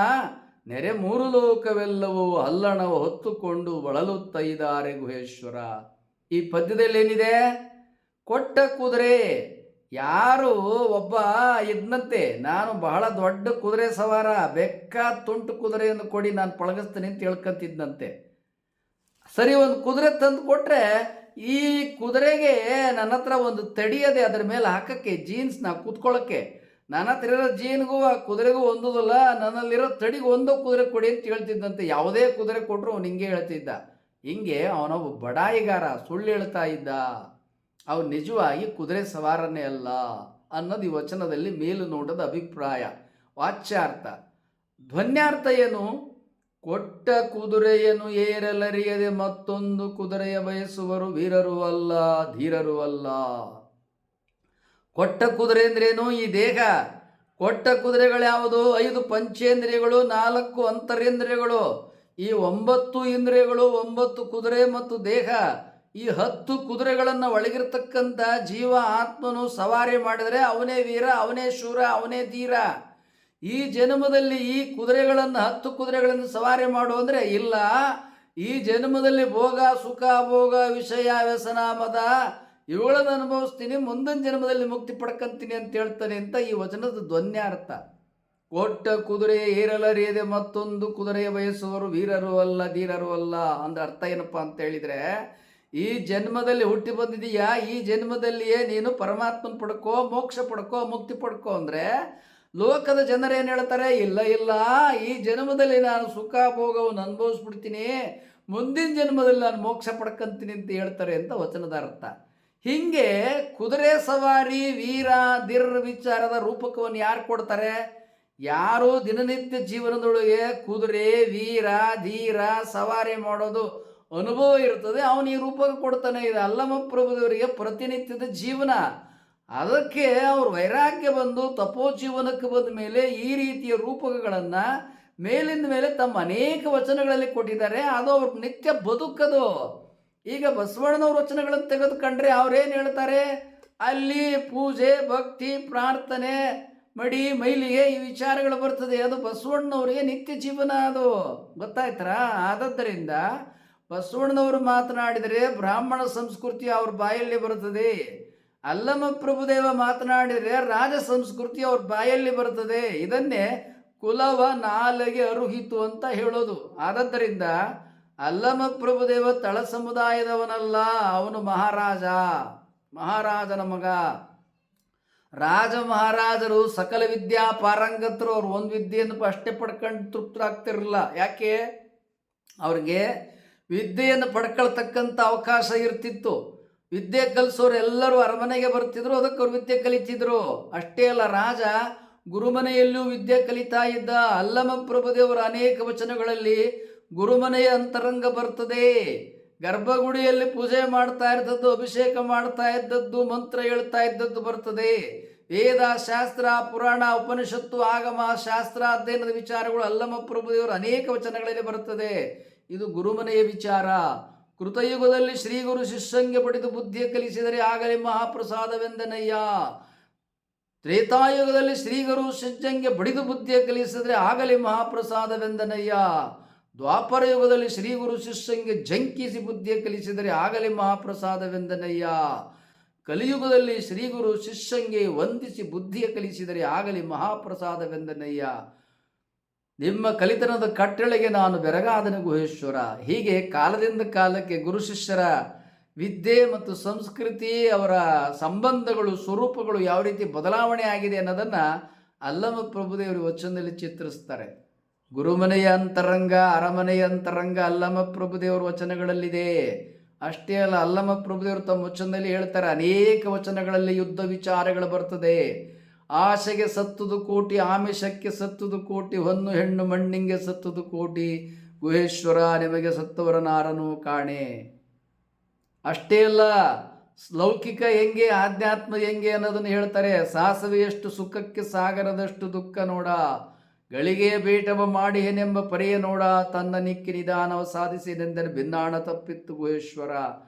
ನೆರೆ 3 ಲೋಕವೆಲ್ಲವೂ ಹಲ್ಲಣವ ಹೊತ್ತುಕೊಂಡು ಬಳಲುತ್ತೈದಾರೆ ಗುಹೇಶ್ವರ. ಈ ಪದ್ಯದಲ್ಲಿ ಏನಿದೆ, ಕೊಟ್ಟ ಕುದುರೆ, ಯಾರು ಒಬ್ಬ ಇದ್ನಂತೆ, ನಾನು ಬಹಳ ದೊಡ್ಡ ಕುದುರೆ ಸವಾರ, ಬೆಕ್ಕ ತುಂಟು ಕುದುರೆಯನ್ನು ಕೊಡಿ ನಾನು ಪಳಗಿಸ್ತೀನಿ ಅಂತ ಹೇಳ್ಕೊಂತಿದ್ನಂತೆ. ಸರಿ, ಒಂದು ಕುದುರೆ ತಂದು ಕೊಟ್ಟರೆ ಈ ಕುದುರೆಗೆ ನನ್ನ ಹತ್ರ ಒಂದು ತಡಿಯದೆ ಅದರ ಮೇಲೆ ಹಾಕಕ್ಕೆ, ಜೀನ್ಸ್ನ ಕೂತ್ಕೊಳ್ಳೋಕ್ಕೆ, ನನ್ನ ಹತ್ರ ಇರೋ ಜೀನ್ಗೂ ಆ ಕುದುರೆಗೂ ಹೊಂದೋದಿಲ್ಲ, ನನ್ನಲ್ಲಿರೋ ತಡಿಗೆ ಒಂದೋ ಕುದುರೆ ಕೊಡಿ ಅಂತ ಹೇಳ್ತಿದ್ದಂತೆ. ಯಾವುದೇ ಕುದುರೆ ಕೊಟ್ಟರು ಅವನು ಹಿಂಗೆ ಹೇಳ್ತಿದ್ದ. ಹಿಂಗೆ ಅವನೊಬ್ಬ ಬಡಾಯಿಗಾರ, ಸುಳ್ಳು ಹೇಳ್ತಾ ಇದ್ದ. ಅವನು ನಿಜವಾಗಿ ಕುದುರೆ ಸವಾರನೇ ಅಲ್ಲ ಅನ್ನೋದು ಈ ವಚನದಲ್ಲಿ ಮೇಲು ನೋಟದ ಅಭಿಪ್ರಾಯ. ವಾಚ್ಯಾರ್ಥ. ಧ್ವನ್ಯಾರ್ಥ ಏನು? ಕೊಟ್ಟ ಕುದುರೆಯನ್ನು ಏರಲರಿಯದೆ ಮತ್ತೊಂದು ಕುದುರೆಯ ಬಯಸುವರು ವೀರರೂ ಅಲ್ಲ ಧೀರರೂ ಅಲ್ಲ. ಕೊಟ್ಟ ಕುದುರೆ ಅಂದ್ರೇನು? ಈ ದೇಹ. ಕೊಟ್ಟ ಕುದುರೆಗಳು ಯಾವುದು? 5 ಪಂಚೇಂದ್ರಿಯಗಳು, 4 ಅಂತರೇಂದ್ರಿಯಗಳು. ಈ 9 ಇಂದ್ರಿಯಗಳು, 9 ಕುದುರೆ ಮತ್ತು ದೇಹ, ಈ 10 ಕುದುರೆಗಳನ್ನು ಒಳಗಿರ್ತಕ್ಕಂಥ ಜೀವ ಆತ್ಮನು ಸವಾರಿ ಮಾಡಿದರೆ ಅವನೇ ವೀರ, ಅವನೇ ಶೂರ, ಅವನೇ ಧೀರ. ಈ ಜನ್ಮದಲ್ಲಿ ಈ ಕುದುರೆಗಳನ್ನು 10 ಕುದುರೆಗಳನ್ನು ಸವಾರಿ ಮಾಡು ಅಂದರೆ ಇಲ್ಲ, ಈ ಜನ್ಮದಲ್ಲಿ ಭೋಗ, ಸುಖ, ಭೋಗ, ವಿಷಯ, ವ್ಯಸನ, ಮದ ಇವುಗಳನ್ನು ಅನುಭವಿಸ್ತೀನಿ, ಮುಂದಿನ ಜನ್ಮದಲ್ಲಿ ಮುಕ್ತಿ ಪಡ್ಕೊಂತೀನಿ ಅಂತ ಹೇಳ್ತಾನೆ ಅಂತ ಈ ವಚನದ ಧ್ವನ್ಯಾರ್ಥ. ಕೊಟ್ಟ ಕುದುರೆ ಏರಲರಿಯದೆ ಮತ್ತೊಂದು ಕುದುರೆಯ ಬಯಸುವರು ವೀರರು ಅಲ್ಲ ಧೀರರು ಅಲ್ಲ. ಅಂದ್ರೆ ಅರ್ಥ ಏನಪ್ಪಾ ಅಂತ ಹೇಳಿದ್ರೆ, ಈ ಜನ್ಮದಲ್ಲಿ ಹುಟ್ಟಿ ಬಂದಿದೀಯಾ, ಈ ಜನ್ಮದಲ್ಲಿಯೇ ನೀನು ಪರಮಾತ್ಮನ ಪಡ್ಕೋ, ಮೋಕ್ಷ ಪಡ್ಕೋ, ಮುಕ್ತಿ ಪಡ್ಕೋ ಅಂದ್ರೆ ಲೋಕದ ಜನರೇನು ಹೇಳ್ತಾರೆ, ಇಲ್ಲ ಇಲ್ಲ, ಈ ಜನ್ಮದಲ್ಲಿ ನಾನು ಸುಖ ಭೋಗವನ್ನು ಅನುಭವಿಸ್ಬಿಡ್ತೀನಿ, ಮುಂದಿನ ಜನ್ಮದಲ್ಲಿ ನಾನು ಮೋಕ್ಷ ಪಡ್ಕಂತೀನಿ ಅಂತ ಹೇಳ್ತಾರೆ ಅಂತ ವಚನದ ಅರ್ಥ. ಹಿಂಗೆ ಕುದುರೆ ಸವಾರಿ ವೀರ ಧೀರ ವಿಚಾರದ ರೂಪಕವನ್ನು ಯಾರು ಕೊಡ್ತಾರೆ? ಯಾರು ದಿನನಿತ್ಯ ಜೀವನದೊಳಗೆ ಕುದುರೆ ವೀರ ಧೀರ ಸವಾರಿ ಮಾಡೋದು ಅನುಭವ ಇರ್ತದೆ, ಅವನು ಈ ರೂಪಕ ಕೊಡ್ತಾನೆ. ಇದು ಅಲ್ಲಮ ಪ್ರಭುದೇವರಿಗೆ ಪ್ರತಿನಿತ್ಯದ ಜೀವನ. ಅದಕ್ಕೆ ಅವರು ವೈರಾಗ್ಯ ಬಂದು ತಪೋ ಜೀವನಕ್ಕೆ ಬಂದ ಮೇಲೆ ಈ ರೀತಿಯ ರೂಪಕಗಳನ್ನು ಮೇಲಿಂದ ಮೇಲೆ ತಮ್ಮ ಅನೇಕ ವಚನಗಳಲ್ಲಿ ಕೊಟ್ಟಿದ್ದಾರೆ. ಅದು ಅವ್ರ ನಿತ್ಯ ಬದುಕದು. ಈಗ ಬಸವಣ್ಣನವ್ರ ವಚನಗಳನ್ನು ತೆಗೆದುಕೊಂಡ್ರೆ ಅವ್ರೇನು ಹೇಳ್ತಾರೆ, ಅಲ್ಲಿ ಪೂಜೆ ಭಕ್ತಿ ಪ್ರಾರ್ಥನೆ ಮಡಿ ಮೈಲಿಗೆ ಈ ವಿಚಾರಗಳು ಬರ್ತದೆ. ಅದು ಬಸವಣ್ಣನವರಿಗೆ ನಿತ್ಯ ಜೀವನ, ಅದು ಗೊತ್ತಾಯ್ತರ. ಆದದ್ದರಿಂದ ಬಸವಣ್ಣನವರು ಮಾತನಾಡಿದರೆ ಬ್ರಾಹ್ಮಣ ಸಂಸ್ಕೃತಿ ಅವ್ರ ಬಾಯಲ್ಲಿ ಬರುತ್ತದೆ, ಅಲ್ಲಮ ಪ್ರಭುದೇವ ಮಾತನಾಡಿದರೆ ರಾಜ ಸಂಸ್ಕೃತಿ ಅವ್ರ ಬಾಯಲ್ಲಿ ಬರ್ತದೆ. ಇದನ್ನೇ ಕುಲವ ನಾಲೆಗೆ ಅರುಹಿತು ಅಂತ ಹೇಳೋದು. ಆದದ್ದರಿಂದ ಅಲ್ಲಮ ಪ್ರಭುದೇವ ತಳ ಸಮುದಾಯದವನಲ್ಲ, ಅವನು ಮಹಾರಾಜನ ಮಗ. ರಾಜ ಮಹಾರಾಜರು ಸಕಲ ವಿದ್ಯಾ ಪಾರಂಗತರು. ಅವ್ರು ಒಂದು ವಿದ್ಯೆಯನ್ನು ಅಷ್ಟೇ ಪಡ್ಕೊಂಡು ತೃಪ್ತರಾಗ್ತಿರಲಿಲ್ಲ. ಯಾಕೆ? ಅವ್ರಿಗೆ ವಿದ್ಯೆಯನ್ನು ಪಡ್ಕೊಳ್ತಕ್ಕಂಥ ಅವಕಾಶ ಇರ್ತಿತ್ತು. ವಿದ್ಯೆ ಕಲಿಸೋರು ಎಲ್ಲರೂ ಅರಮನೆಗೆ ಬರ್ತಿದ್ರು, ಅದಕ್ಕೆ ಅವ್ರು ವಿದ್ಯೆ ಕಲಿತಿದ್ರು. ಅಷ್ಟೇ ಅಲ್ಲ, ರಾಜ ಗುರುಮನೆಯಲ್ಲೂ ವಿದ್ಯೆ ಕಲಿತಾ ಇದ್ದ. ಅಲ್ಲಮ ಪ್ರಭುದೇವರ ಅನೇಕ ವಚನಗಳಲ್ಲಿ ಗುರುಮನೆಯ ಅಂತರಂಗ ಬರ್ತದೆ. ಗರ್ಭಗುಡಿಯಲ್ಲಿ ಪೂಜೆ ಮಾಡ್ತಾ ಇದ್ದದ್ದು, ಅಭಿಷೇಕ ಮಾಡ್ತಾ ಇದ್ದದ್ದು, ಮಂತ್ರ ಹೇಳ್ತಾ ಇದ್ದದ್ದು ಬರ್ತದೆ. ವೇದ ಶಾಸ್ತ್ರ ಪುರಾಣ ಉಪನಿಷತ್ತು ಆಗಮ ಶಾಸ್ತ್ರ ಅಧ್ಯಯನದ ವಿಚಾರಗಳು ಅಲ್ಲಮ ಪ್ರಭುದೇವರ ಅನೇಕ ವಚನಗಳಲ್ಲಿ ಬರ್ತದೆ. ಇದು ಗುರುಮನೆಯ ವಿಚಾರ. ಕೃತಯುಗದಲ್ಲಿ ಶ್ರೀ ಗುರು ಶಿಷ್ಯಂಗೆ ಪಡೆದು ಬುದ್ಧಿಯ ಕಲಿಸಿದರೆ ಆಗಲೇ ಮಹಾಪ್ರಸಾದವೆಂದನಯ್ಯ. ತ್ರೇತಾಯುಗದಲ್ಲಿ ಶ್ರೀ ಗುರು ಶಿಷ್ಯಂಗೆ ಬಡಿದು ಬುದ್ಧಿಯ ಕಲಿಸಿದರೆ ಆಗಲೇ ಮಹಾಪ್ರಸಾದವೆಂದನಯ್ಯ. ದ್ವಾಪರ ಯುಗದಲ್ಲಿ ಶ್ರೀ ಗುರು ಶಿಷ್ಯಂಗೆ ಜಂಕಿಸಿ ಬುದ್ಧಿಯ ಕಲಿಸಿದರೆ ಆಗಲೇ ಮಹಾಪ್ರಸಾದವೆಂದನಯ್ಯ. ಕಲಿಯುಗದಲ್ಲಿ ಶ್ರೀ ಗುರು ಶಿಷ್ಯಂಗೆ ವಂದಿಸಿ ಬುದ್ಧಿಯ ಕಲಿಸಿದರೆ ಆಗಲೇ ಮಹಾಪ್ರಸಾದವೆಂದನಯ್ಯ. ನಿಮ್ಮ ಕಲಿತನದ ಕಟ್ಟಳೆಗೆ ನಾನು ಬೆರಗಾದನ ಗುಹೇಶ್ವರ. ಹೀಗೆ ಕಾಲದಿಂದ ಕಾಲಕ್ಕೆ ಗುರು ಶಿಷ್ಯರ ವಿದ್ಯೆ ಮತ್ತು ಸಂಸ್ಕೃತಿ, ಅವರ ಸಂಬಂಧಗಳು, ಸ್ವರೂಪಗಳು ಯಾವ ರೀತಿ ಬದಲಾವಣೆ ಆಗಿದೆ ಅನ್ನೋದನ್ನು ಅಲ್ಲಮ ಪ್ರಭುದೇವರು ವಚನದಲ್ಲಿ ಚಿತ್ರಿಸ್ತಾರೆ. ಗುರುಮನೆಯ ಅಂತರಂಗ ಅರಮನೆಯ ಅಂತರಂಗ ಅಲ್ಲಮ ಪ್ರಭುದೇವರ ವಚನಗಳಲ್ಲಿದೆ. ಅಷ್ಟೇ ಅಲ್ಲ, ಅಲ್ಲಮ ಪ್ರಭುದೇವರು ತಮ್ಮ ವಚನದಲ್ಲಿ ಹೇಳ್ತಾರೆ, ಅನೇಕ ವಚನಗಳಲ್ಲಿ ಯುದ್ಧ ವಿಚಾರಗಳು ಬರ್ತದೆ. ಆಶೆಗೆ ಸತ್ತುದು ಕೋಟಿ, ಆಮಿಷಕ್ಕೆ ಸತ್ತುದು ಕೋಟಿ, ಹೊನ್ನು ಹೆಣ್ಣು ಮಣ್ಣಿಂಗೆ ಸತ್ತುದು ಕೋಟಿ, ಗುಹೇಶ್ವರ ನಿಮಗೆ ಸತ್ತವರ ನಾರನು ಕಾಣೆ. ಅಷ್ಟೇ ಅಲ್ಲ, ಲೌಕಿಕ ಹೆಂಗೆ ಆಧ್ಯಾತ್ಮ ಹೆಂಗೆ ಅನ್ನೋದನ್ನು ಹೇಳ್ತಾರೆ. ಸಾಸವೆಯಷ್ಟು ಸುಖಕ್ಕೆ ಸಾಗರದಷ್ಟು ದುಃಖ ನೋಡ, ಗಳಿಗೆ ಬೇಟವ ಮಾಡಿ ಏನೆಂಬ ಪರೆಯ ನೋಡ, ತನ್ನ ನಿಕ್ಕಿ ನಿಧಾನವ ಸಾಧಿಸಿದೆಂದರೆ ಭಿನ್ನಾಣ ತಪ್ಪಿತ್ತು ಗುಹೇಶ್ವರ.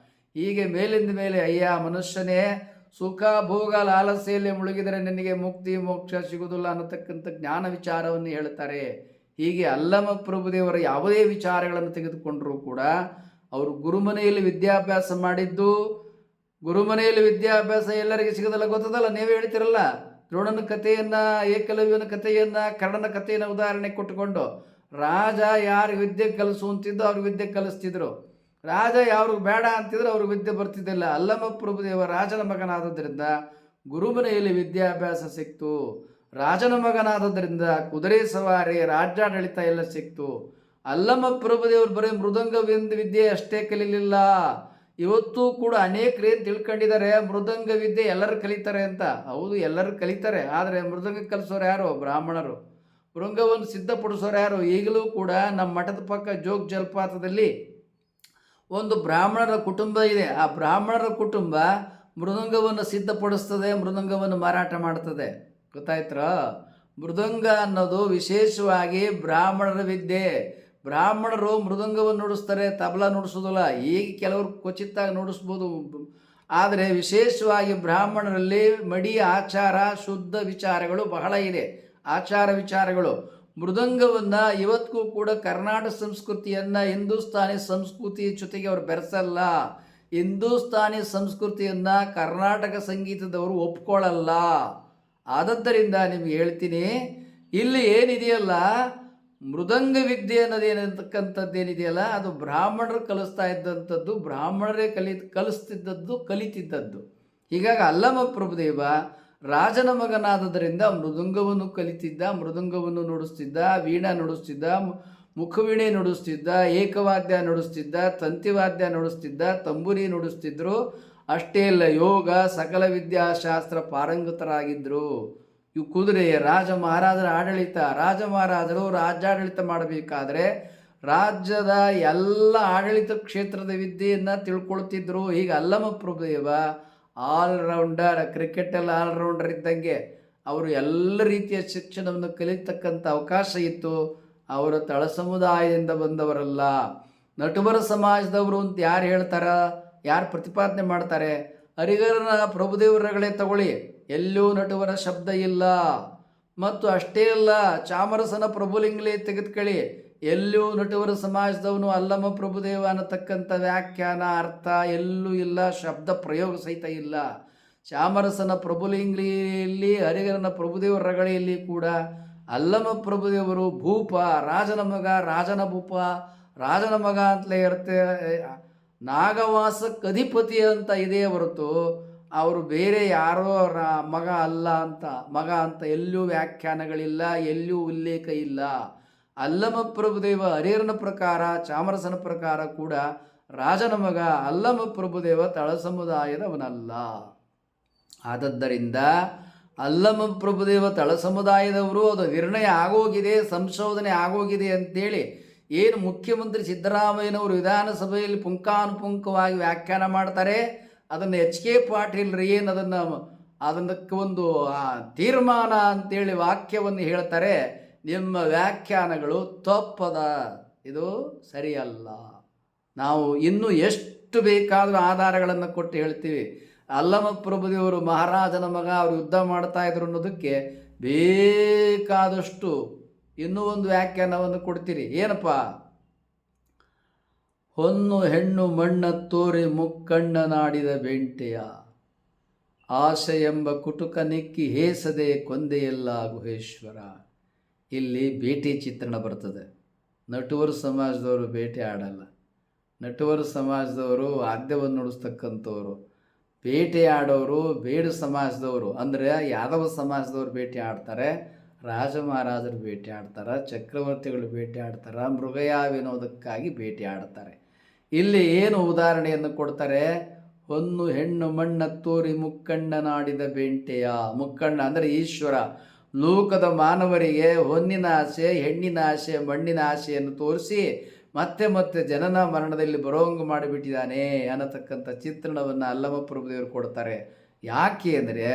ಹೀಗೆ ಮೇಲಿಂದ ಮೇಲೆ, ಅಯ್ಯ ಮನುಷ್ಯನೇ, ಸುಖ ಭೋಗ ಲಾಲಸೆಯಲ್ಲಿ ಮುಳುಗಿದರೆ ನಿನಗೆ ಮುಕ್ತಿ ಮೋಕ್ಷ ಸಿಗುವುದಿಲ್ಲ ಅನ್ನತಕ್ಕಂಥ ಜ್ಞಾನ ವಿಚಾರವನ್ನು ಹೇಳ್ತಾರೆ. ಹೀಗೆ ಅಲ್ಲಮ ಪ್ರಭುದೇವರ ಯಾವುದೇ ವಿಚಾರಗಳನ್ನು ತೆಗೆದುಕೊಂಡರೂ ಕೂಡ ಅವರು ಗುರುಮನೆಯಲ್ಲಿ ವಿದ್ಯಾಭ್ಯಾಸ ಮಾಡಿದ್ದು. ಗುರುಮನೆಯಲ್ಲಿ ವಿದ್ಯಾಭ್ಯಾಸ ಎಲ್ಲರಿಗೆ ಸಿಗೋದಲ್ಲ, ಗೊತ್ತದಲ್ಲ, ನೀವೇ ಹೇಳ್ತಿರಲ್ಲ. ದ್ರೋಣನ ಕಥೆಯನ್ನು, ಏಕಲವ್ಯನ ಕಥೆಯನ್ನು, ಕರ್ಣನ ಕಥೆಯನ್ನು ಉದಾಹರಣೆ ಕೊಟ್ಟುಕೊಂಡು ರಾಜ ಯಾರು ವಿದ್ಯೆ ಕಲಿಸು ಅಂತಿದ್ದೋ ಅವ್ರಿಗೆ ವಿದ್ಯೆ ಕಲಿಸ್ತಿದ್ರು. ರಾಜ ಯಾವ್ರಿಗೆ ಬೇಡ ಅಂತಿದ್ರು ಅವ್ರಿಗೆ ವಿದ್ಯೆ ಬರ್ತಿದ್ದಿಲ್ಲ. ಅಲ್ಲಮ ಪ್ರಭುದೇವ ರಾಜನ ಮಗನಾದದ್ರಿಂದ ಗುರುಮನೆಯಲ್ಲಿ ವಿದ್ಯಾಭ್ಯಾಸ ಸಿಕ್ತು. ರಾಜನ ಮಗನಾದದ್ರಿಂದ ಕುದುರೆ ಸವಾರಿ, ರಾಜ್ಯಾಡಳಿತ ಎಲ್ಲ ಸಿಕ್ತು. ಅಲ್ಲಮ ಪ್ರಭುದೇವರು ಬರೀ ಮೃದಂಗ ವಿದ್ಯೆ ಅಷ್ಟೇ ಕಲೀಲಿಲ್ಲ. ಇವತ್ತು ಕೂಡ ಅನೇಕರೇನು ತಿಳ್ಕೊಂಡಿದ್ದಾರೆ, ಮೃದಂಗ ವಿದ್ಯೆ ಎಲ್ಲರೂ ಕಲಿತಾರೆ ಅಂತ. ಹೌದು, ಎಲ್ಲರೂ ಕಲಿತಾರೆ. ಆದರೆ ಮೃದಂಗ ಕಲಿಸೋರು ಯಾರು? ಬ್ರಾಹ್ಮಣರು. ಮೃದಂಗವನ್ನು ಸಿದ್ಧಪಡಿಸೋರು ಯಾರು? ಈಗಲೂ ಕೂಡ ನಮ್ಮ ಮಠದ ಪಕ್ಕ ಜೋಗ ಜಲಪಾತದಲ್ಲಿ ಒಂದು ಬ್ರಾಹ್ಮಣರ ಕುಟುಂಬ ಇದೆ. ಆ ಬ್ರಾಹ್ಮಣರ ಕುಟುಂಬ ಮೃದಂಗವನ್ನು ಸಿದ್ಧಪಡಿಸ್ತದೆ, ಮೃದಂಗವನ್ನು ಮಾರಾಟ ಮಾಡ್ತದೆ. ಗೊತ್ತಾಯ್ತರ? ಮೃದಂಗ ಅನ್ನೋದು ವಿಶೇಷವಾಗಿ ಬ್ರಾಹ್ಮಣರ ವಿದ್ಯೆ. ಬ್ರಾಹ್ಮಣರು ಮೃದಂಗವನ್ನು ನುಡಿಸ್ತಾರೆ, ತಬಲಾ ನುಡಿಸೋದಿಲ್ಲ. ಈಗ ಕೆಲವರು ಕ್ವಚಿತ್ತಾಗಿ ನುಡಿಸ್ಬೋದು. ಆದರೆ ವಿಶೇಷವಾಗಿ ಬ್ರಾಹ್ಮಣರಲ್ಲಿ ಮಡಿ ಆಚಾರ, ಶುದ್ಧ ವಿಚಾರಗಳು ಬಹಳ ಇದೆ. ಆಚಾರ ವಿಚಾರಗಳು. ಮೃದಂಗವನ್ನು ಇವತ್ತಿಗೂ ಕೂಡ ಕರ್ನಾಟಕ ಸಂಸ್ಕೃತಿಯನ್ನು ಹಿಂದೂಸ್ತಾನಿ ಸಂಸ್ಕೃತಿಯ ಜೊತೆಗೆ ಅವರು ಬೆರೆಸಲ್ಲ. ಹಿಂದೂಸ್ತಾನಿ ಸಂಸ್ಕೃತಿಯನ್ನು ಕರ್ನಾಟಕ ಸಂಗೀತದವರು ಒಪ್ಕೊಳ್ಳಲ್ಲ. ಆದದ್ದರಿಂದ ನಿಮ್ಗೆ ಹೇಳ್ತೀನಿ, ಇಲ್ಲಿ ಏನಿದೆಯಲ್ಲ ಮೃದಂಗ ವಿದ್ಯೆ ಅನ್ನೋದೇನಂತಕ್ಕಂಥದ್ದೇನಿದೆಯಲ್ಲ ಅದು ಬ್ರಾಹ್ಮಣರು ಕಲಿಸ್ತಾ ಇದ್ದಂಥದ್ದು, ಬ್ರಾಹ್ಮಣರೇ ಕಲಿಸ್ತಿದ್ದದ್ದು, ಕಲಿತಿದ್ದದ್ದು. ಹೀಗಾಗಿ ಅಲ್ಲಮ ಪ್ರಭುದೇವ ರಾಜನ ಮಗನಾದದರಿಂದ ಮೃದಂಗವನ್ನು ಕಲಿತಿದ್ದ, ಮೃದಂಗವನ್ನು ನುಡಿಸ್ತಿದ್ದ, ವೀಣಾ ನುಡಿಸ್ತಿದ್ದ, ಮುಖವೀಣೆ ನುಡಿಸ್ತಿದ್ದ, ಏಕವಾದ್ಯ ನುಡಿಸ್ತಿದ್ದ, ತಂತಿವಾದ್ಯ ನುಡಿಸ್ತಿದ್ದ, ತಂಬೂರಿ ನುಡಿಸ್ತಿದ್ರು. ಅಷ್ಟೇ ಅಲ್ಲ, ಯೋಗ ಸಕಲ ವಿದ್ಯಾಶಾಸ್ತ್ರ ಪಾರಂಗತರಾಗಿದ್ದರು. ಇವು ಕುದುರೆ ರಾಜ ಮಹಾರಾಜರ ಆಡಳಿತ. ರಾಜ ಮಹಾರಾಜರು ರಾಜ್ಯಾಡಳಿತ ಮಾಡಬೇಕಾದ್ರೆ ರಾಜ್ಯದ ಎಲ್ಲ ಆಡಳಿತ ಕ್ಷೇತ್ರದ ವಿದ್ಯೆಯನ್ನು ತಿಳ್ಕೊಳ್ತಿದ್ರು. ಹೀಗೆ ಅಲ್ಲಮ ಪ್ರಭುದೇವ ಆಲ್ರೌಂಡರ್, ಕ್ರಿಕೆಟಲ್ಲಿ ಆಲ್ರೌಂಡರ್ ಇದ್ದಂಗೆ ಅವರು ಎಲ್ಲ ರೀತಿಯ ಶಿಕ್ಷಣವನ್ನು ಕಲಿತಕ್ಕಂಥ ಅವಕಾಶ ಇತ್ತು. ಅವರ ತಳ ಸಮುದಾಯದಿಂದ ಬಂದವರಲ್ಲ. ನಟುವರ ಸಮಾಜದವರು ಅಂತ ಯಾರು ಹೇಳ್ತಾರ, ಯಾರು ಪ್ರತಿಪಾದನೆ ಮಾಡ್ತಾರೆ? ಹರಿಹರನ ಪ್ರಭುದೇವರಗಳೇ ತಗೊಳ್ಳಿ, ಎಲ್ಲೂ ನಟುವರ ಶಬ್ದ ಇಲ್ಲ. ಮತ್ತು ಅಷ್ಟೇ ಅಲ್ಲ, ಚಾಮರಸನ ಪ್ರಭುಲಿಂಗಲೇ ತೆಗೆದುಕೊಳ್ಳಿ, ಎಲ್ಲೂ ನಟುವರ ಸಮಾಜದವನು ಅಲ್ಲಮ ಪ್ರಭುದೇವ ಅನ್ನತಕ್ಕಂಥ ವ್ಯಾಖ್ಯಾನ ಅರ್ಥ ಎಲ್ಲೂ ಇಲ್ಲ, ಶಬ್ದ ಪ್ರಯೋಗ ಸಹಿತ ಇಲ್ಲ. ಚಾಮರಸನ ಪ್ರಭುಲಿಂಗಲಿಯಲ್ಲಿ, ಹರಿಹರನ ಪ್ರಭುದೇವರ ರಗಳೆಯಲ್ಲಿ ಕೂಡ ಅಲ್ಲಮ ಪ್ರಭುದೇವರು ಭೂಪ, ರಾಜನ ಮಗ, ರಾಜನ ಭೂಪ, ರಾಜನ ಮಗ ಅಂತಲೇ ಇರುತ್ತೆ. ನಾಗವಾಸಕ್ಕೆ ಅಧಿಪತಿ ಅಂತ ಇದೆ ಹೊರತು ಅವರು ಬೇರೆ ಯಾರೋ ಮಗ ಅಲ್ಲ ಅಂತ, ಮಗ ಅಂತ ಎಲ್ಲೂ ವ್ಯಾಖ್ಯಾನಗಳಿಲ್ಲ, ಎಲ್ಲೂ ಉಲ್ಲೇಖ ಇಲ್ಲ. ಅಲ್ಲಮ ಪ್ರಭುದೇವ ಹರಿಹರನ ಪ್ರಕಾರ, ಚಾಮರಸನ ಪ್ರಕಾರ ಕೂಡ ರಾಜನ ಮಗ. ಅಲ್ಲಮ ಪ್ರಭುದೇವ ತಳ ಸಮುದಾಯದವನಲ್ಲ. ಆದದ್ದರಿಂದ ಅಲ್ಲಮ ಪ್ರಭುದೇವ ತಳ ಸಮುದಾಯದವರು, ಅದು ನಿರ್ಣಯ ಆಗೋಗಿದೆ, ಸಂಶೋಧನೆ ಆಗೋಗಿದೆ ಅಂತೇಳಿ ಏನು ಮುಖ್ಯಮಂತ್ರಿ ಸಿದ್ದರಾಮಯ್ಯನವರು ವಿಧಾನಸಭೆಯಲ್ಲಿ ಪುಂಖಾನುಪುಂಖವಾಗಿ ವ್ಯಾಖ್ಯಾನ ಮಾಡ್ತಾರೆ, ಅದನ್ನು ಎಚ್ ಕೆ ಪಾಟೀಲ್ರು ಏನು ಅದಕ್ಕೆ ಒಂದು ತೀರ್ಮಾನ ಅಂತೇಳಿ ವಾಕ್ಯವನ್ನು ಹೇಳ್ತಾರೆ, ನಿಮ್ಮ ವ್ಯಾಖ್ಯಾನಗಳು ತಪ್ಪದ, ಇದು ಸರಿಯಲ್ಲ. ನಾವು ಇನ್ನೂ ಎಷ್ಟು ಬೇಕಾದರೂ ಆಧಾರಗಳನ್ನು ಕೊಟ್ಟು ಹೇಳ್ತೀವಿ. ಅಲ್ಲಮ ಪ್ರಭುದೇವರು ಮಹಾರಾಜನ ಮಗ, ಅವರು ಯುದ್ಧ ಮಾಡ್ತಾ ಇದ್ರು ಅನ್ನೋದಕ್ಕೆ ಬೇಕಾದಷ್ಟು ಇನ್ನೂ ಒಂದು ವ್ಯಾಖ್ಯಾನವನ್ನು ಕೊಡ್ತೀರಿ. ಏನಪ್ಪ? ಹೊನ್ನು ಹೆಣ್ಣು ಮಣ್ಣ ತೋರಿ ಮುಕ್ಕಣ್ಣನಾಡಿದ ಬೆಂಟೆಯ ಆಸೆ ಎಂಬ ಕುಟುಕ ನಿಕ್ಕಿ ಹೇಸದೆ ಕೊಂದೆಯಲ್ಲ ಗುಹೇಶ್ವರ. ಇಲ್ಲಿ ಬೇಟೆ ಚಿತ್ರಣ ಬರ್ತದೆ. ನಟುವರು ಸಮಾಜದವರು ಬೇಟೆ ಆಡಲ್ಲ. ನಟುವರು ಸಮಾಜದವರು ವಾದ್ಯವನ್ನು ನುಡಿಸ್ತಕ್ಕಂಥವ್ರು. ಬೇಟೆ ಆಡೋರು ಬೇಡು ಸಮಾಜದವರು, ಅಂದರೆ ಯಾದವ ಸಮಾಜದವರು ಬೇಟೆ ಆಡ್ತಾರೆ, ರಾಜ ಮಹಾರಾಜರು ಬೇಟೆ ಆಡ್ತಾರೆ, ಚಕ್ರವರ್ತಿಗಳು ಬೇಟೆ ಆಡ್ತಾರೆ, ಮೃಗಯ ವಿನೋದಕ್ಕಾಗಿ ಬೇಟೆ ಆಡ್ತಾರೆ. ಇಲ್ಲಿ ಏನು ಉದಾಹರಣೆಯನ್ನು ಕೊಡ್ತಾರೆ? ಹೊನ್ನು ಹೆಣ್ಣು ಮಣ್ಣ ತೋರಿ ಮುಕ್ಕಣ್ಣನಾಡಿದ ಬೆಂಟೆಯ. ಮುಕ್ಕಣ್ಣ ಅಂದರೆ ಈಶ್ವರ. ಲೋಕದ ಮಾನವರಿಗೆ ಹೊನ್ನಿನ ಆಸೆ, ಹೆಣ್ಣಿನ ಆಸೆ, ಮಣ್ಣಿನ ಆಸೆಯನ್ನು ತೋರಿಸಿ ಮತ್ತೆ ಮತ್ತೆ ಜನನ ಮರಣದಲ್ಲಿ ಬರೋಂಗ ಮಾಡಿಬಿಟ್ಟಿದ್ದಾನೆ ಅನ್ನತಕ್ಕಂಥ ಚಿತ್ರಣವನ್ನು ಅಲ್ಲಮ ಪ್ರಭುದೇವರು ಕೊಡ್ತಾರೆ. ಯಾಕೆ ಅಂದರೆ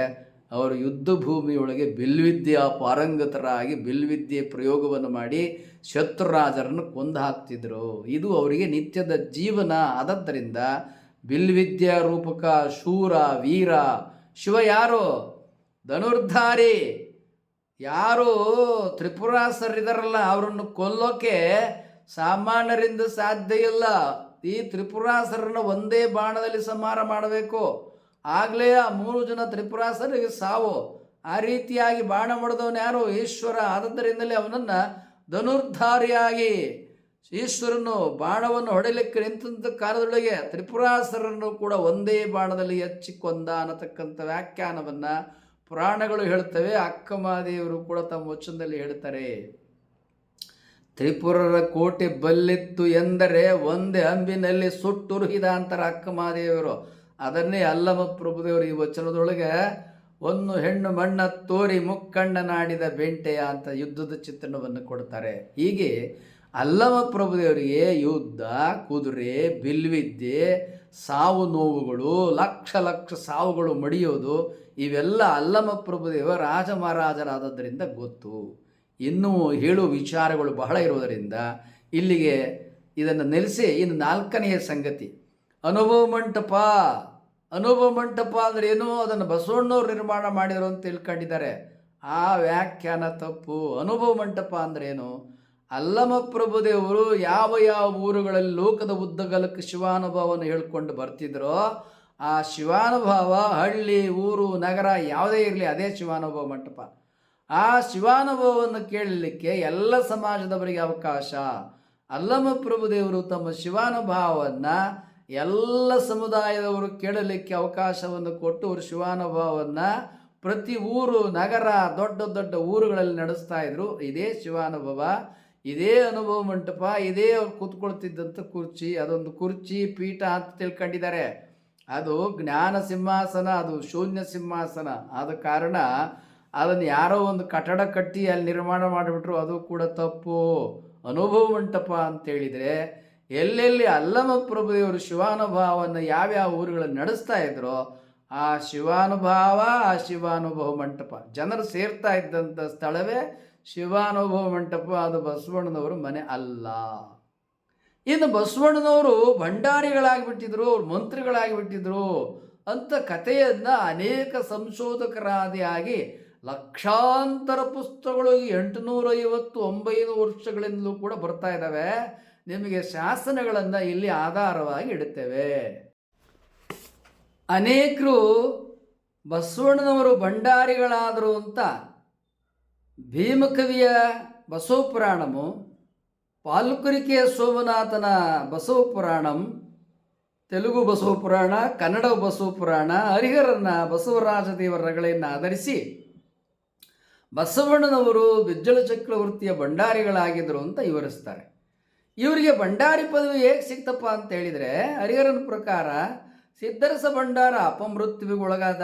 ಅವರು ಯುದ್ಧ ಭೂಮಿಯೊಳಗೆ ಬಿಲ್ವಿದ್ಯೆಯ ಪಾರಂಗತರಾಗಿ ಬಿಲ್ವಿದ್ಯೆ ಪ್ರಯೋಗವನ್ನು ಮಾಡಿ ಶತ್ರುರಾಜರನ್ನು ಕೊಂದು ಹಾಕ್ತಿದ್ರು. ಇದು ಅವರಿಗೆ ನಿತ್ಯದ ಜೀವನ. ಆದದ್ದರಿಂದ ಬಿಲ್ವಿದ್ಯಾ ರೂಪಕ ಶೂರ ವೀರ ಶಿವ ಯಾರು? ಧನುರ್ಧಾರಿ. ಯಾರು ತ್ರಿಪುರಾಸರಿದಾರಲ್ಲ ಅವರನ್ನು ಕೊಲ್ಲೋಕೆ ಸಾಮಾನ್ಯರಿಂದ ಸಾಧ್ಯ ಇಲ್ಲ. ಈ ತ್ರಿಪುರಾಸರನ್ನು ಒಂದೇ ಬಾಣದಲ್ಲಿ ಸಂಹಾರ ಮಾಡಬೇಕು, ಆಗಲೇ ಆ 3 ಜನ ತ್ರಿಪುರಾಸರಿಗೆ ಸಾವು. ಆ ರೀತಿಯಾಗಿ ಬಾಣ ಮಾಡಿದವನು ಯಾರು? ಈಶ್ವರ. ಆದ್ದರಿಂದಲೇ ಅವನನ್ನು ಧನುರ್ಧಾರಿಯಾಗಿ ಈಶ್ವರನು ಬಾಣವನ್ನು ಹೊಡೆಯಲಿಕ್ಕೆ ನಿಂತ ಕಾಲದೊಳಗೆ ತ್ರಿಪುರಾಸರನ್ನು ಕೂಡ ಒಂದೇ ಬಾಣದಲ್ಲಿ ಕೊಂದ ಅನ್ನತಕ್ಕಂಥ ವ್ಯಾಖ್ಯಾನವನ್ನು ಪುರಾಣಗಳು ಹೇಳ್ತವೆ. ಅಕ್ಕಮಹಾದೇವರು ಕೂಡ ತಮ್ಮ ವಚನದಲ್ಲಿ ಹೇಳ್ತಾರೆ. ತ್ರಿಪುರರ ಕೋಟೆ ಬಲ್ಲಿತ್ತು ಎಂದರೆ ಒಂದೇ ಅಂಬಿನಲ್ಲಿ ಸುಟ್ಟುರುಹಿದ ಅಂತಾರೆ ಅಕ್ಕಮಹಾದೇವರು. ಅದನ್ನೇ ಅಲ್ಲಮ ಪ್ರಭುದೇವರು ಈ ವಚನದೊಳಗೆ ಒಂದು ಹೆಣ್ಣು ಮಣ್ಣ ತೋರಿ ಮುಕ್ಕಣ್ಣನಾಡಿದ ಬೆಂಟೆಯ ಅಂತ ಯುದ್ಧದ ಚಿತ್ರಣವನ್ನು ಕೊಡ್ತಾರೆ. ಹೀಗೆ ಅಲ್ಲಮ ಪ್ರಭುದೇವರಿಗೆ ಯುದ್ಧ, ಕುದುರೆ, ಬಿಲ್ವಿದ್ಯೆ, ಸಾವು ನೋವುಗಳು, ಲಕ್ಷ ಲಕ್ಷ ಸಾವುಗಳು ಮಡಿಯೋದು, ಇವೆಲ್ಲ ಅಲ್ಲಮ ಪ್ರಭುದೇವ ರಾಜ ಮಹಾರಾಜರಾದದ್ದರಿಂದ ಗೊತ್ತು. ಇನ್ನೂ ಹೇಳುವ ವಿಚಾರಗಳು ಬಹಳ ಇರುವುದರಿಂದ ಇಲ್ಲಿಗೆ ಇದನ್ನು ನಿಲ್ಲಿಸಿ ಇನ್ನು 4ನೆಯ ಸಂಗತಿ ಅನುಭವ ಮಂಟಪ. ಅನುಭವ ಮಂಟಪ ಅಂದರೆ ಏನು? ಅದನ್ನು ಬಸವಣ್ಣವ್ರು ನಿರ್ಮಾಣ ಮಾಡಿದರು ಅಂತ ತಿಳ್ಕೊಂಡಿದ್ದಾರೆ. ಆ ವ್ಯಾಖ್ಯಾನ ತಪ್ಪು. ಅನುಭವ ಮಂಟಪ ಅಂದರೆ ಏನು? ಅಲ್ಲಮ ಪ್ರಭುದೇವರು ಯಾವ ಯಾವ ಊರುಗಳಲ್ಲಿ ಲೋಕದ ಉದ್ದಗಲಕ್ಕೆ ಶಿವಾನುಭವವನ್ನು ಹೇಳ್ಕೊಂಡು ಬರ್ತಿದ್ರೋ ಆ ಶಿವಾನುಭವ ಹಳ್ಳಿ, ಊರು, ನಗರ ಯಾವುದೇ ಇರಲಿ ಅದೇ ಶಿವಾನುಭವ ಮಂಟಪ. ಆ ಶಿವಾನುಭವವನ್ನು ಕೇಳಲಿಕ್ಕೆ ಎಲ್ಲ ಸಮಾಜದವರಿಗೆ ಅವಕಾಶ. ಅಲ್ಲಮ ಪ್ರಭುದೇವರು ತಮ್ಮ ಶಿವಾನುಭವವನ್ನು ಎಲ್ಲ ಸಮುದಾಯದವರು ಕೇಳಲಿಕ್ಕೆ ಅವಕಾಶವನ್ನು ಕೊಟ್ಟು ಅವರು ಶಿವಾನುಭವವನ್ನು ಪ್ರತಿ ಊರು, ನಗರ, ದೊಡ್ಡ ದೊಡ್ಡ ಊರುಗಳಲ್ಲಿ ನಡೆಸ್ತಾ ಇದ್ರು. ಇದೇ ಶಿವಾನುಭವ, ಇದೇ ಅನುಭವ ಮಂಟಪ, ಇದೇ ಅವ್ರು ಕೂತ್ಕೊಳ್ತಿದ್ದಂಥ ಕುರ್ಚಿ. ಅದೊಂದು ಕುರ್ಚಿ ಪೀಠ ಅಂತ ತಿಳ್ಕೊಂಡಿದ್ದಾರೆ. ಅದು ಜ್ಞಾನ ಸಿಂಹಾಸನ, ಅದು ಶೂನ್ಯ ಸಿಂಹಾಸನ. ಆದ ಕಾರಣ ಅದನ್ನು ಯಾರೋ ಒಂದು ಕಟ್ಟಡ ಕಟ್ಟಿ ಅಲ್ಲಿ ನಿರ್ಮಾಣ ಮಾಡಿಬಿಟ್ರು, ಅದು ಕೂಡ ತಪ್ಪು. ಅನುಭವ ಮಂಟಪ ಅಂತೇಳಿದರೆ ಎಲ್ಲೆಲ್ಲಿ ಅಲ್ಲಮ ಪ್ರಭುದೇವರು ಶಿವಾನುಭವವನ್ನು ಯಾವ್ಯಾವ ಊರುಗಳಲ್ಲಿ ನಡೆಸ್ತಾ ಇದ್ರೋ ಆ ಶಿವಾನುಭವ, ಆ ಶಿವಾನುಭವ ಮಂಟಪ ಜನರು ಸೇರ್ತಾ ಇದ್ದಂಥ ಸ್ಥಳವೇ ಶಿವಾನುಭವ ಮಂಟಪ. ಅದು ಬಸವಣ್ಣನವರ ಮನೆ ಅಲ್ಲ. ಇನ್ನು ಬಸವಣ್ಣನವರು ಭಂಡಾರಿಗಳಾಗಿಬಿಟ್ಟಿದ್ರು, ಅವ್ರು ಮಂತ್ರಿಗಳಾಗಿಬಿಟ್ಟಿದ್ರು ಅಂತ ಕಥೆಯನ್ನು ಅನೇಕ ಸಂಶೋಧಕರಾದಿಯಾಗಿ ಲಕ್ಷಾಂತರ ಪುಸ್ತಕಗಳು 850-900 ವರ್ಷಗಳಿಂದಲೂ ಕೂಡ ಬರ್ತಾ ಇದ್ದಾವೆ. ನಿಮಗೆ ಶಾಸನಗಳನ್ನು ಇಲ್ಲಿ ಆಧಾರವಾಗಿ ಇಡುತ್ತೇವೆ. ಅನೇಕರು ಬಸವಣ್ಣನವರು ಭಂಡಾರಿಗಳಾದರು ಅಂತ ಭೀಮಕವಿಯ ಬಸವ ಪುರಾಣಮು, ಪಾಲುಕರಿಕೆಯ ಸೋಮನಾಥನ ಬಸವ ಪುರಾಣಂ, ತೆಲುಗು ಬಸವ ಪುರಾಣ, ಕನ್ನಡ ಬಸವ ಪುರಾಣ, ಹರಿಹರನ ಬಸವರಾಜ ದೇವರ ರಗಳೆಯನ್ನು ಆಧರಿಸಿ ಬಸವಣ್ಣನವರು ಬಿಜ್ಜಳ ಚಕ್ರವರ್ತಿಯ ಭಂಡಾರಿಗಳಾಗಿದ್ದರು ಅಂತ ವಿವರಿಸ್ತಾರೆ. ಇವರಿಗೆ ಭಂಡಾರಿ ಪದವಿ ಹೇಗೆ ಸಿಕ್ತಪ್ಪ ಅಂತ ಹೇಳಿದರೆ, ಹರಿಹರನ ಪ್ರಕಾರ ಸಿದ್ಧರಸ ಭಂಡಾರ ಅಪಮೃತ್ಯುವಿಗೊಳಗಾದ,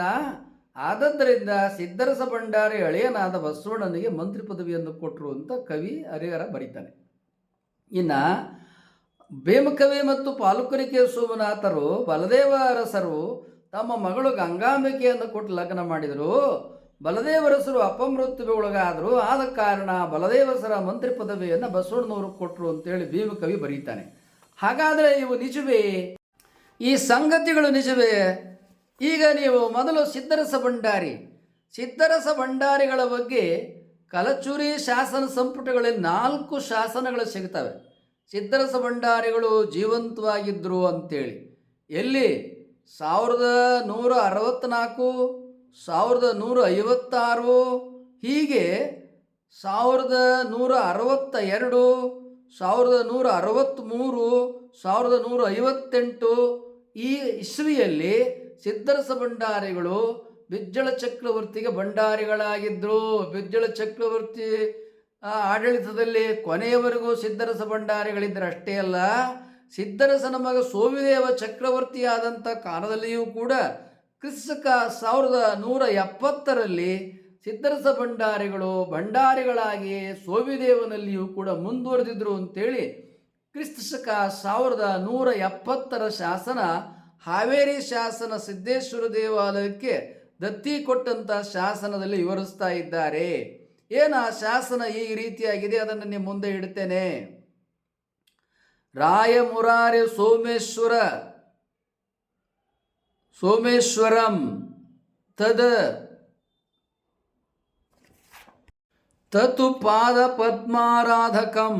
ಆದದ್ದರಿಂದ ಸಿದ್ಧರಸ ಭಂಡಾರಿ ಅಳಿಯನಾದ ಬಸವಣ್ಣನಿಗೆ ಮಂತ್ರಿ ಪದವಿಯನ್ನು ಕೊಟ್ಟರು ಅಂತ ಕವಿ ಹರಿಹರ ಬರೀತಾನೆ. ಇನ್ನು ಭೀಮಕವಿ ಮತ್ತು ಪಾಲುಕರಿಕೆಯ ಸೋಮನಾಥರು ಬಲದೇವ ಅರಸರು ತಮ್ಮ ಮಗಳು ಗಂಗಾಂಬಿಕೆಯನ್ನು ಕೊಟ್ಟು ಲಗ್ನ ಮಾಡಿದರು. ಬಲದೇವರಸರು ಅಪಮೃತ್ಯುವಿಗೊಳಗಾದರು. ಆದ ಕಾರಣ ಬಲದೇವರಸರ ಮಂತ್ರಿ ಪದವಿಯನ್ನು ಬಸವಣ್ಣನವರು ಕೊಟ್ಟರು ಅಂತೇಳಿ ಭೀಮಕವಿ ಬರೀತಾನೆ. ಹಾಗಾದರೆ ಇವು ನಿಜವೇ? ಈ ಸಂಗತಿಗಳು ನಿಜವೇ? ಈಗ ನೀವು ಮೊದಲು ಸಿದ್ಧರಸ ಭಂಡಾರಿಗಳ ಬಗ್ಗೆ ಕಲಚೂರಿ ಶಾಸನ ಸಂಪುಟಗಳಲ್ಲಿ 4 ಶಾಸನಗಳು ಸಿಗ್ತವೆ. ಸಿದ್ಧರಸ ಭಂಡಾರಿಗಳು ಜೀವಂತವಾಗಿದ್ದರು ಅಂತೇಳಿ. ಎಲ್ಲಿ? 1164, 1156, ಹೀಗೆ 1162, 1163, 1158 ಈ ಇಸ್ವಿಯಲ್ಲಿ ಸಿದ್ಧರಸ ಭಂಡಾರಿಗಳು ಬಿಜ್ಜಳ ಚಕ್ರವರ್ತಿಗೆ ಭಂಡಾರಿಗಳಾಗಿದ್ದರು. ಬಿಜ್ಜಳ ಚಕ್ರವರ್ತಿ ಆಡಳಿತದಲ್ಲಿ ಕೊನೆಯವರೆಗೂ ಸಿದ್ಧರಸ ಭಂಡಾರಿಗಳಿದ್ದರು. ಅಷ್ಟೇ ಅಲ್ಲ, ಸಿದ್ಧರಸನ ಮಗ ಸೋಮಿದೇವ ಚಕ್ರವರ್ತಿಯಾದಂಥ ಕಾಲದಲ್ಲಿಯೂ ಕೂಡ ಕ್ರಿಸ್ತಕ 1170ರಲ್ಲಿ ಸಿದ್ಧರಸ ಭಂಡಾರಿಗಳಾಗಿ ಸೋಮಿದೇವನಲ್ಲಿಯೂ ಕೂಡ ಮುಂದುವರೆದಿದ್ರು ಅಂತೇಳಿ ಕ್ರಿಸ್ತಕ 1170ರ ಶಾಸನ, ಹಾವೇರಿ ಶಾಸನ ಸಿದ್ದೇಶ್ವರ ದೇವಾಲಯಕ್ಕೆ ದತ್ತಿ ಕೊಟ್ಟಂಥ ಶಾಸನದಲ್ಲಿ ವಿವರಿಸ್ತಾ ಇದ್ದಾರೆ. ಏನು ಆ ಶಾಸನ ಈ ರೀತಿಯಾಗಿದೆ, ಅದನ್ನು ನಿಮ್ಮ ಮುಂದೆ ಇಡ್ತೇನೆ. ರಾಯ ಮುರಾರಿ ಸೋಮೇಶ್ವರಂ ತತು ಪಾದ ಪದ್ಮಾರಾಧಕಂ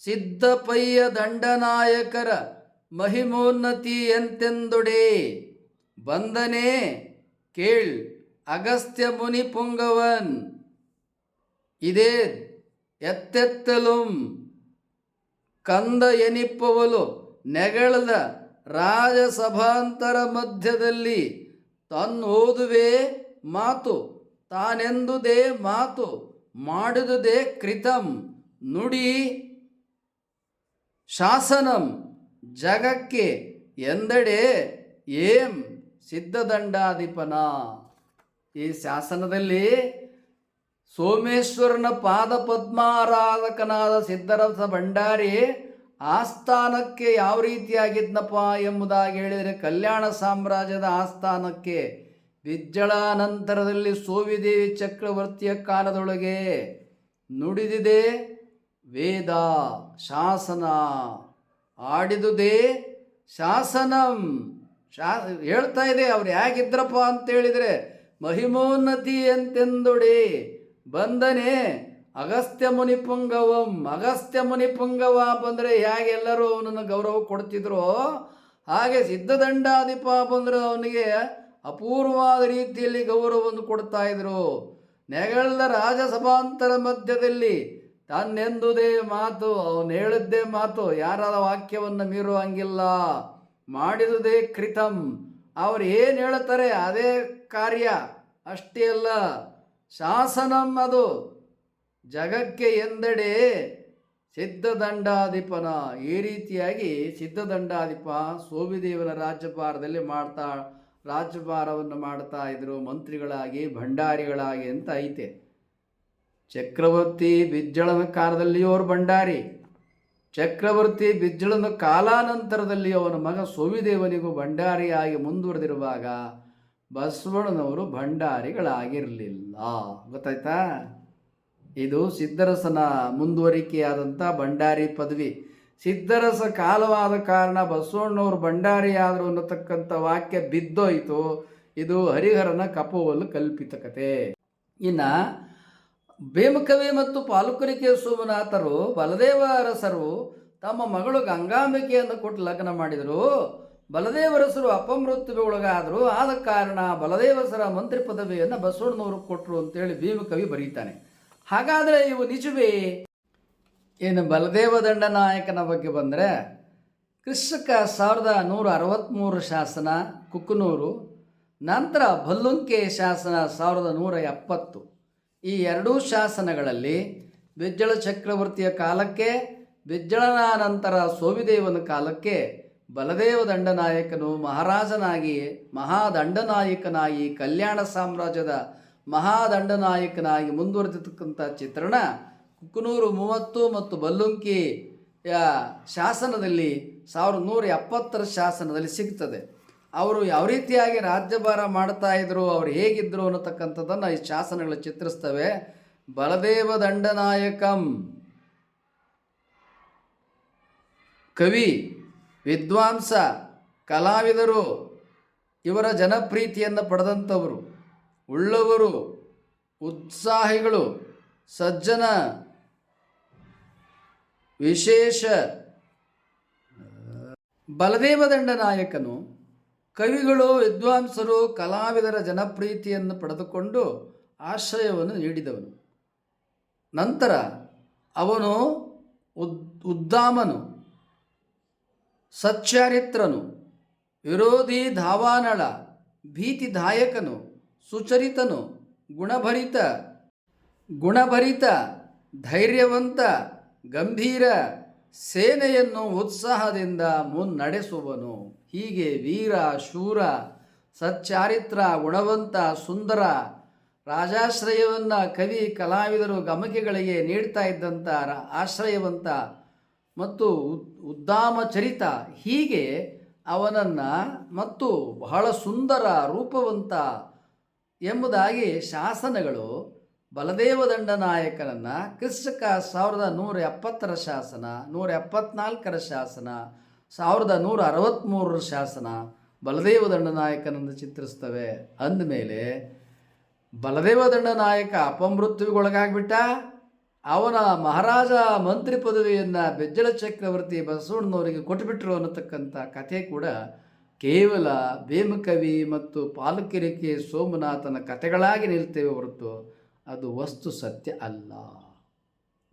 ಸಿದ್ಧಪಯ್ಯ ದಂಡನಾಯಕರ ಮಹಿಮೋನ್ನತಿ ಎಂತೆಂದೊಡೆ ಬಂದನೆ ಕೇಳ್ ಅಗಸ್ತ್ಯ ಮುನಿ ಪುಂಗವನ್ ಇದೇ ಎತ್ತೆತ್ತಲುಂ ಕಂದ ಎನಿಪ್ಪವಲು ನೆಗಳದ ರಾಜಸಭಾಂತರ ಮಧ್ಯದಲ್ಲಿ ತನ್ನೋದುವೆ ಮಾತು ತಾನೆಂದುದೇ ಮಾತು ಮಾಡಿದುದೇ ಕೃತಂ ನುಡಿ ಶಾಸನಂ ಜಗಕ್ಕೆ ಎಂದೆಡೆ ಏಂ ಸಿದ್ಧದಂಡಾಧಿಪನ. ಈ ಶಾಸನದಲ್ಲಿ ಸೋಮೇಶ್ವರನ ಪಾದ ಪದ್ಮಾರಾಧಕನಾದ ಸಿದ್ಧರಸ ಭಂಡಾರಿ ಆಸ್ಥಾನಕ್ಕೆ ಯಾವ ರೀತಿಯಾಗಿದ್ನಪ್ಪ ಎಂಬುದಾಗಿ ಹೇಳಿದರೆ, ಕಲ್ಯಾಣ ಸಾಮ್ರಾಜ್ಯದ ಆಸ್ಥಾನಕ್ಕೆ ಬಿಜ್ಜಳಾನಂತರದಲ್ಲಿ ಸೋವಿದೇವಿ ಚಕ್ರವರ್ತಿಯ ಕಾಲದೊಳಗೆ ನುಡಿದಿದೆ ವೇದ ಶಾಸನ, ಆಡಿದುದೇ ಶಾಸನಂ. ಹೇಳ್ತಾ ಇದೆ ಅವ್ರು ಹೇಗಿದ್ರಪ್ಪ ಅಂತೇಳಿದರೆ, ಮಹಿಮೋನ್ನತಿ ಎಂತೆಂದೊಡೆ ಬಂದನೆ ಅಗಸ್ತ್ಯ ಮುನಿ ಪುಂಗವಂ. ಅಗಸ್ತ್ಯ ಮುನಿ ಪುಂಗವ ಬಂದರೆ ಹೇಗೆ ಎಲ್ಲರೂ ಅವನನ್ನು ಗೌರವ ಕೊಡ್ತಿದ್ರು, ಹಾಗೆ ಸಿದ್ಧದಂಡಾಧಿಪ ಬಂದರೆ ಅವನಿಗೆ ಅಪೂರ್ವವಾದ ರೀತಿಯಲ್ಲಿ ಗೌರವವನ್ನು ಕೊಡ್ತಾ ಇದ್ರು. ನೆಗಳ್ದ ರಾಜಸಭಾಂತರ ಮಧ್ಯದಲ್ಲಿ ತನ್ನೆಂದುದೇ ಮಾತು, ಅವನು ಹೇಳಿದ್ದೇ ಮಾತು, ಯಾರ ವಾಕ್ಯವನ್ನು ಮೀರೋ ಹಂಗಿಲ್ಲ. ಮಾಡಿದುದೇ ಕೃತಂ, ಅವ್ರು ಏನು ಹೇಳ್ತಾರೆ ಅದೇ ಕಾರ್ಯ. ಅಷ್ಟೇ ಅಲ್ಲ, ಶಾಸನಂ ಅದು ಜಗಕ್ಕೆ ಎಂದೆಡೆ ಸಿದ್ಧದಂಡಾಧಿಪನ. ಈ ರೀತಿಯಾಗಿ ಸಿದ್ಧದಂಡಾಧಿಪ ಸೋಮಿದೇವನ ರಾಜ್ಯಭಾರವನ್ನು ಮಾಡ್ತಾ ಇದ್ರು ಮಂತ್ರಿಗಳಾಗಿ, ಭಂಡಾರಿಗಳಾಗಿ ಅಂತ ಐತೆ. ಚಕ್ರವರ್ತಿ ಬಿಜ್ಜಳನ ಕಾಲದಲ್ಲಿ ಅವರು ಭಂಡಾರಿ, ಚಕ್ರವರ್ತಿ ಬಿಜ್ಜಳನ ಕಾಲಾನಂತರದಲ್ಲಿ ಅವನ ಮಗ ಸೋಮಿದೇವನಿಗೂ ಭಂಡಾರಿಯಾಗಿ ಮುಂದುವರೆದಿರುವಾಗ ಬಸವಣ್ಣನವರು ಭಂಡಾರಿಗಳಾಗಿರಲಿಲ್ಲ. ಗೊತ್ತಾಯ್ತಾ? ಇದು ಸಿದ್ಧರಸನ ಮುಂದುವರಿಕೆಯಾದಂಥ ಭಂಡಾರಿ ಪದವಿ. ಸಿದ್ಧರಸ ಕಾಲವಾದ ಕಾರಣ ಬಸವಣ್ಣವರು ಭಂಡಾರಿಯಾದರು ಅನ್ನತಕ್ಕಂಥ ವಾಕ್ಯ ಬಿದ್ದೋಯಿತು. ಇದು ಹರಿಹರನ ಕಪೋವಲು ಕಲ್ಪಿತ ಕತೆ. ಇನ್ನು ಬೇಮಕವಿ ಮತ್ತು ಪಾಲುಕರಿಕೆ ಸೋಮನಾಥರು ಬಲದೇವ ಅರಸರು ತಮ್ಮ ಮಗಳು ಗಂಗಾಂಬಿಕೆಯನ್ನು ಕೊಟ್ಟು ಲಗ್ನ ಮಾಡಿದರು. ಬಲದೇವರಸರು ಅಪಮೃತ್ಯುಗೊಳಗಾದರು. ಆದ ಕಾರಣ ಬಲದೇವಸರ ಮಂತ್ರಿ ಪದವಿಯನ್ನು ಬಸವಣ್ಣನವರು ಕೊಟ್ಟರು ಅಂತೇಳಿ ಭೀಮಕವಿ ಬರೀತಾನೆ. ಹಾಗಾದರೆ ಇವು ನಿಜವೇ? ಇನ್ನು ಬಲದೇವ ದಂಡನಾಯಕನ ಬಗ್ಗೆ ಬಂದರೆ, ಕ್ರಿಸ್ತಕ 1163 ಶಾಸನ ಕುಕ್ಕನೂರು, ನಂತರ ಭಲ್ಲುಂಕೆ ಶಾಸನ 1170. ಈ ಎರಡೂ ಶಾಸನಗಳಲ್ಲಿ ಬಿಜ್ಜಳ ಚಕ್ರವರ್ತಿಯ ಕಾಲಕ್ಕೆ, ಬಿಜ್ಜಳನ ನಂತರ ಸೋಮಿದೇವನ ಕಾಲಕ್ಕೆ ಬಲದೇವ ದಂಡನಾಯಕನು ಮಹಾರಾಜನಾಗಿ, ಮಹಾದಂಡನಾಯಕನಾಗಿ, ಕಲ್ಯಾಣ ಸಾಮ್ರಾಜ್ಯದ ಮಹಾದಂಡನಾಯಕನಾಗಿ ಮುಂದುವರೆದಿರ್ತಕ್ಕಂಥ ಚಿತ್ರಣ ಕುಕ್ಕನೂರು 30 ಮತ್ತು ಬಲ್ಲುಂಕಿಯ ಶಾಸನದಲ್ಲಿ 1170 ಶಾಸನದಲ್ಲಿ ಸಿಗ್ತದೆ. ಅವರು ಯಾವ ರೀತಿಯಾಗಿ ರಾಜ್ಯಭಾರ ಮಾಡ್ತಾ ಇದ್ರು, ಅವರು ಹೇಗಿದ್ದರು ಅನ್ನತಕ್ಕಂಥದ್ದನ್ನು ಈ ಶಾಸನಗಳು ಚಿತ್ರಿಸ್ತವೆ. ಬಲದೇವ ದಂಡನಾಯಕಂ ಕವಿ, ವಿದ್ವಾಂಸ, ಕಲಾವಿದರು, ಇವರ ಜನಪ್ರೀತಿಯನ್ನು ಪಡೆದಂಥವರು, ಉಳ್ಳವರು, ಉತ್ಸಾಹಿಗಳು, ಸಜ್ಜನ, ವಿಶೇಷ. ಬಲದೇವ ದಂಡನಾಯಕನು ಕವಿಗಳು, ವಿದ್ವಾಂಸರು, ಕಲಾವಿದರ ಜನಪ್ರೀತಿಯನ್ನು ಪಡೆದುಕೊಂಡು ಆಶ್ರಯವನ್ನು ನೀಡಿದವನು. ನಂತರ ಅವನು ಉದ್ದಾಮನು, ಸಚ್ಚಾರಿತ್ರನು, ವಿರೋಧಿ ಧಾವಾನಳ, ಭೀತಿದಾಯಕನು, ಸುಚರಿತನು, ಗುಣಭರಿತ, ಧೈರ್ಯವಂತ, ಗಂಭೀರ, ಸೇನೆಯನ್ನು ಉತ್ಸಾಹದಿಂದ ಮುನ್ನಡೆಸುವನು. ಹೀಗೆ ವೀರ, ಶೂರ, ಸಚ್ಚಾರಿತ್ರ, ಗುಣವಂತ, ಸುಂದರ ರಾಜಾಶ್ರಯವನ್ನು ಕವಿ, ಕಲಾವಿದರು, ಗಮಕೆಗಳಿಗೆ ನೀಡ್ತಾ ಇದ್ದಂಥ ಆಶ್ರಯವಂತ ಮತ್ತು ಉದ್ದಾಮ ಚರಿತ, ಹೀಗೆ ಅವನನ್ನು ಮತ್ತು ಬಹಳ ಸುಂದರ, ರೂಪವಂತ ಎಂಬುದಾಗಿ ಶಾಸನಗಳು ಬಲದೇವ ದಂಡನಾಯಕನನ್ನು ಕ್ರಿಸ್ತಕ 1170 ಶಾಸನ, 174 ಶಾಸನ, 1163 ಶಾಸನ ಬಲದೇವ ದಂಡನಾಯಕನನ್ನು ಚಿತ್ರಿಸ್ತವೆ. ಅಂದಮೇಲೆ ಬಲದೇವ ದಂಡನಾಯಕ ಅಪಮೃತ್ಯುವಿಗೊಳಗಾಗ್ಬಿಟ್ಟ. ಅವನ ಮಹಾರಾಜ ಮಂತ್ರಿ ಪದವಿಯನ್ನು ಬೆಜ್ಜಳ ಚಕ್ರವರ್ತಿ ಬಸವಣ್ಣನವರಿಗೆ ಕೊಟ್ಟುಬಿಟ್ರು ಅನ್ನತಕ್ಕಂಥ ಕಥೆ ಕೂಡ ಕೇವಲ ಬೇಮಕವಿ ಮತ್ತು ಪಾಲುಕೆರೆಕೆ ಸೋಮನಾಥನ ಕಥೆಗಳಾಗಿ ನಿಲ್ತೇವೆ ಹೊರತು ಅದು ವಸ್ತು ಸತ್ಯ ಅಲ್ಲ.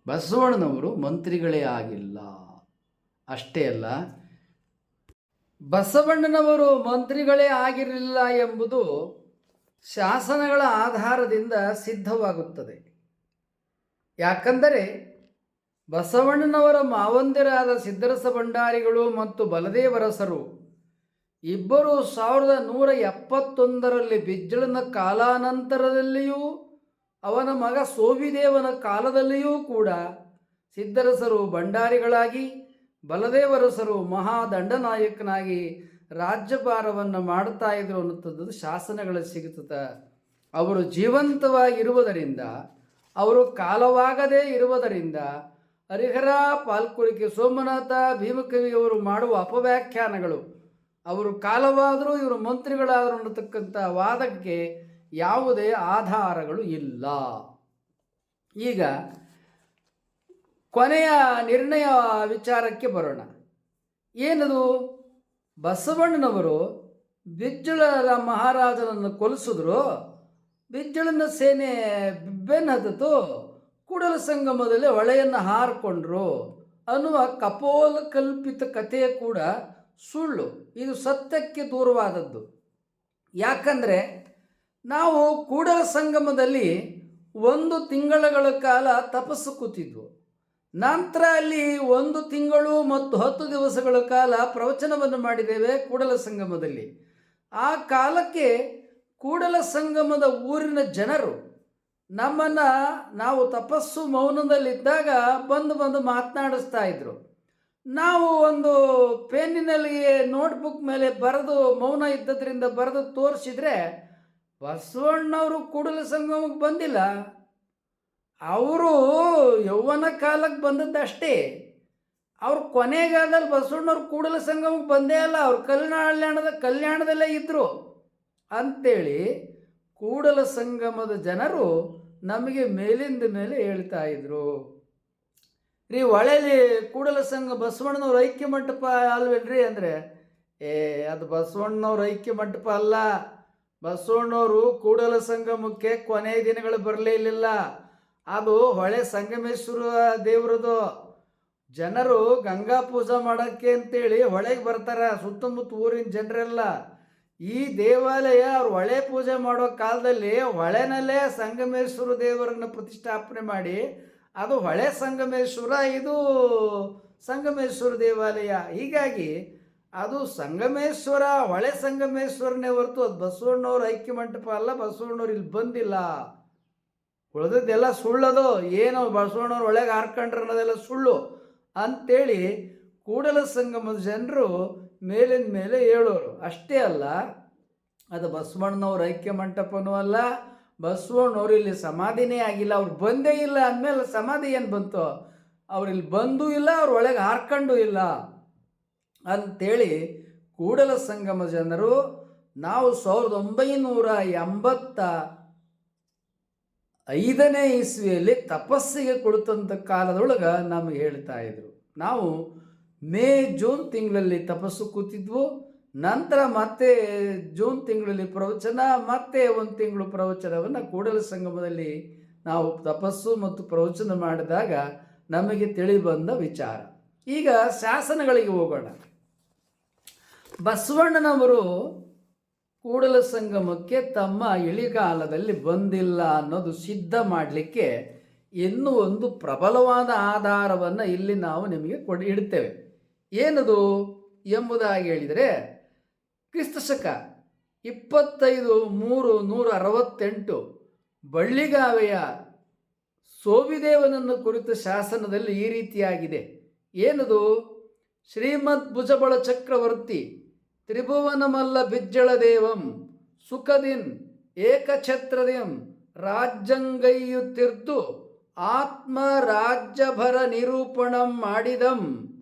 ಬಸವಣ್ಣನವರು ಮಂತ್ರಿಗಳೇ ಆಗಿಲ್ಲ. ಅಷ್ಟೇ ಅಲ್ಲ, ಬಸವಣ್ಣನವರು ಮಂತ್ರಿಗಳೇ ಆಗಿರಲಿಲ್ಲ ಎಂಬುದು ಶಾಸನಗಳ ಆಧಾರದಿಂದ ಸಿದ್ಧವಾಗುತ್ತದೆ. ಯಾಕಂದರೆ ಬಸವಣ್ಣನವರ ಮಾವಂದಿರಾದ ಸಿದ್ಧರಸ ಭಂಡಾರಿಗಳು ಮತ್ತು ಬಲದೇವರಸರು ಇಬ್ಬರು 1171 ಬಿಜ್ಜಳನ ಕಾಲಾನಂತರದಲ್ಲಿಯೂ ಅವನ ಮಗ ಸೋಮಿದೇವನ ಕಾಲದಲ್ಲಿಯೂ ಕೂಡ ಸಿದ್ಧರಸರು ಭಂಡಾರಿಗಳಾಗಿ, ಬಲದೇವರಸರು ಮಹಾದಂಡನಾಯಕನಾಗಿ ರಾಜ್ಯಭಾರವನ್ನು ಮಾಡ್ತಾ ಇದ್ರು ಅನ್ನುವಂಥದ್ದು ಶಾಸನಗಳು ಸಿಗುತ್ತದೆ. ಅವರು ಜೀವಂತವಾಗಿರುವುದರಿಂದ, ಅವರು ಕಾಲವಾಗದೇ ಇರುವುದರಿಂದ ಹರಿಹರ, ಪಾಲ್ಕುರಿಕೆ ಸೋಮನಾಥ, ಭೀಮಕವಿಯವರು ಮಾಡುವ ಅಪವ್ಯಾಖ್ಯಾನಗಳು, ಅವರು ಕಾಲವಾದರೂ ಇವರು ಮಂತ್ರಿಗಳಾದರು ಅನ್ನತಕ್ಕಂಥ ವಾದಕ್ಕೆ ಯಾವುದೇ ಆಧಾರಗಳು ಇಲ್ಲ. ಈಗ ಕೊನೆಯ ನಿರ್ಣಯ ವಿಚಾರಕ್ಕೆ ಬರೋಣ. ಏನದು? ಬಸವಣ್ಣನವರು ಬಿಜ್ಜಳ ಮಹಾರಾಜನನ್ನು ಕೊಲಿಸಿದ್ರು. ಬಿಜ್ಜಳನ ಸೇನೆ ಬೆನ್ನು ಹತ್ತಿತು. ಕೂಡಲ ಸಂಗಮದಲ್ಲಿ ಹೊಳೆಯನ್ನು ಹಾರಿಕೊಂಡ್ರು ಅನ್ನುವ ಕಪೋಲ ಕಲ್ಪಿತ ಕಥೆಯ ಕೂಡ ಸುಳ್ಳು. ಇದು ಸತ್ಯಕ್ಕೆ ದೂರವಾದದ್ದು. ಯಾಕಂದರೆ ನಾವು ಕೂಡಲ ಸಂಗಮದಲ್ಲಿ 1 ತಿಂಗಳುಗಳ ಕಾಲ ತಪಸ್ಸು ಕೂತಿದ್ವು. ನಂತರ ಅಲ್ಲಿ 1 ತಿಂಗಳು ಮತ್ತು 10 ದಿವಸಗಳ ಕಾಲ ಪ್ರವಚನವನ್ನು ಮಾಡಿದ್ದೇವೆ ಕೂಡಲ ಸಂಗಮದಲ್ಲಿ. ಆ ಕಾಲಕ್ಕೆ ಕೂಡಲ ಸಂಗಮದ ಊರಿನ ಜನರು ನಮ್ಮನ್ನು ನಾವು ತಪಸ್ಸು ಮೌನದಲ್ಲಿದ್ದಾಗ ಬಂದು ಮಾತನಾಡಿಸ್ತಾ ಇದ್ರು. ನಾವು ಒಂದು ಪೆನ್ನಿನಲ್ಲಿ ನೋಟ್ಬುಕ್ ಮೇಲೆ ಬರೆದು, ಮೌನ ಇದ್ದದ್ರಿಂದ ಬರೆದು ತೋರಿಸಿದ್ರೆ ಬಸವಣ್ಣವರು ಕೂಡಲ ಸಂಗಮಕ್ಕೆ ಬಂದಿಲ್ಲ, ಅವರು ಯೌವನ ಕಾಲಕ್ಕೆ ಬಂದದ್ದಷ್ಟೇ. ಅವ್ರು ಕೊನೆಗಾಲದಲ್ಲಿ ಬಸವಣ್ಣವ್ರು ಕೂಡಲ ಸಂಗಮಕ್ಕೆ ಬಂದೇ ಅಲ್ಲ, ಅವ್ರು ಕಲ್ಯಾಣದಲ್ಲೇ ಇದ್ದರು ಅಂಥೇಳಿ ಕೂಡಲ ಸಂಗಮದ ಜನರು ನಮಗೆ ಮೇಲಿಂದ ಮೇಲೆ ಹೇಳ್ತಾ ಇದ್ರು. ರೀ ಹೊಳೆಲಿ ಕೂಡಲ ಸಂಘ ಬಸವಣ್ಣನವ್ರ ಐಕ್ಯ ಮಂಟಪ ಅಲ್ವೇನ್ರಿ ಅಂದರೆ, ಅದು ಬಸವಣ್ಣನವ್ರ ಐಕ್ಯ ಮಂಟಪ ಅಲ್ಲ. ಬಸವಣ್ಣವರು ಕೂಡಲ ಸಂಗಮಕ್ಕೆ ಕೊನೆಯ ದಿನಗಳು ಬರಲೇ ಇಲ್ಲ. ಅದು ಹೊಳೆ ಸಂಗಮೇಶ್ವರ ದೇವ್ರದು. ಜನರು ಗಂಗಾ ಪೂಜೆ ಮಾಡೋಕ್ಕೆ ಅಂತೇಳಿ ಹೊಳೆಗೆ ಬರ್ತಾರೆ, ಸುತ್ತಮುತ್ತ ಊರಿನ ಜನರೆಲ್ಲ. ಈ ದೇವಾಲಯ ಅವ್ರು ಹೊಳೆ ಪೂಜೆ ಮಾಡೋ ಕಾಲದಲ್ಲಿ ಹೊಳೆನಲ್ಲೇ ಸಂಗಮೇಶ್ವರ ದೇವರನ್ನು ಪ್ರತಿಷ್ಠಾಪನೆ ಮಾಡಿ, ಅದು ಹೊಳೆ ಸಂಗಮೇಶ್ವರ, ಇದು ಸಂಗಮೇಶ್ವರ ದೇವಾಲಯ. ಹೀಗಾಗಿ ಅದು ಸಂಗಮೇಶ್ವರ, ಹೊಳೆ ಸಂಗಮೇಶ್ವರನೇ ಹೊರತು ಅದು ಬಸವಣ್ಣವ್ರ ಐಕ್ಯ ಮಂಟಪ ಅಲ್ಲ. ಬಸವಣ್ಣವ್ರು ಇಲ್ಲಿ ಬಂದಿಲ್ಲ. ಉಳಿದದ್ದೆಲ್ಲ ಸುಳ್ಳದು. ಏನು ಬಸವಣ್ಣವ್ರು ಒಳಗೆ ಹಾರ್ಕೊಂಡ್ರೆ ಅನ್ನೋದೆಲ್ಲ ಸುಳ್ಳು ಅಂಥೇಳಿ ಕೂಡಲ ಸಂಗಮದ ಜನರು ಮೇಲಿನ ಮೇಲೆ ಹೇಳೋರು. ಅಷ್ಟೇ ಅಲ್ಲ, ಅದು ಬಸವಣ್ಣನವ್ರ ಐಕ್ಯ ಮಂಟಪನೂ ಅಲ್ಲ. ಬಸವಣ್ಣವ್ರು ಇಲ್ಲಿ ಸಮಾಧಿನೇ ಆಗಿಲ್ಲ, ಅವ್ರು ಬಂದೇ ಇಲ್ಲ ಅಂದಮೇಲೆ ಸಮಾಧಿ ಏನು ಬಂತು? ಅವ್ರಿಲ್ಲಿ ಬಂದೂ ಇಲ್ಲ, ಅವ್ರ ಒಳಗೆ ಹಾರ್ಕೊಂಡೂ ಇಲ್ಲ ಅಂಥೇಳಿ ಕೂಡಲ ಸಂಗಮ ಜನರು ನಾವು 1985ನೇ ಇಸ್ವಿಯಲ್ಲಿ ತಪಸ್ಸಿಗೆ ಕುಳಿತಂಥ ಕಾಲದೊಳಗೆ ನಮಗೆ ಹೇಳ್ತಾ ಇದ್ರು. ನಾವು ಮೇ ಜೂನ್ ತಿಂಗಳಲ್ಲಿ ತಪಸ್ಸು ಕೂತಿದ್ವು. ನಂತರ ಮತ್ತೆ ಜೂನ್ ತಿಂಗಳಲ್ಲಿ ಪ್ರವಚನ, ಮತ್ತೆ 1 ತಿಂಗಳು ಪ್ರವಚನವನ್ನು ಕೂಡಲ ಸಂಗಮದಲ್ಲಿ ನಾವು ತಪಸ್ಸು ಮತ್ತು ಪ್ರವಚನ ಮಾಡಿದಾಗ ನಮಗೆ ತಿಳಿ ಬಂದ ವಿಚಾರ. ಈಗ ಶಾಸನಗಳಿಗೆ ಹೋಗೋಣ. ಬಸವಣ್ಣನವರು ಕೂಡಲ ಸಂಗಮಕ್ಕೆ ತಮ್ಮ ಇಳಿಗಾಲದಲ್ಲಿ ಬಂದಿಲ್ಲ ಅನ್ನೋದು ಸಿದ್ಧ ಮಾಡಲಿಕ್ಕೆ ಇನ್ನೂ ಒಂದು ಪ್ರಬಲವಾದ ಆಧಾರವನ್ನು ಇಲ್ಲಿ ನಾವು ನಿಮಗೆ ಇಡ್ತೇವೆ. ಏನದು ಎಂಬುದಾಗಿ ಹೇಳಿದರೆ, ಕ್ರಿಸ್ತಶಕ 25/3/168 ಬಳ್ಳಿಗಾವೆಯ ಸೋವಿದೇವನನ್ನು ಕುರಿತ ಶಾಸನದಲ್ಲಿ ಈ ರೀತಿಯಾಗಿದೆ. ಏನದು? ಶ್ರೀಮದ್ ಭುಜಬಳ ಚಕ್ರವರ್ತಿ ತ್ರಿಭುವನಮಲ್ಲ ಬಿಜ್ಜಳ ದೇವಂ ಸುಖದಿನ್ ಏಕಛತ್ರದಿಂ ರಾಜ್ಯಂಗೈಯುತ್ತಿರ್ದು ಆತ್ಮ ರಾಜ್ಯಭರ ನಿರೂಪಣಂ ಮಾಡಿದಂ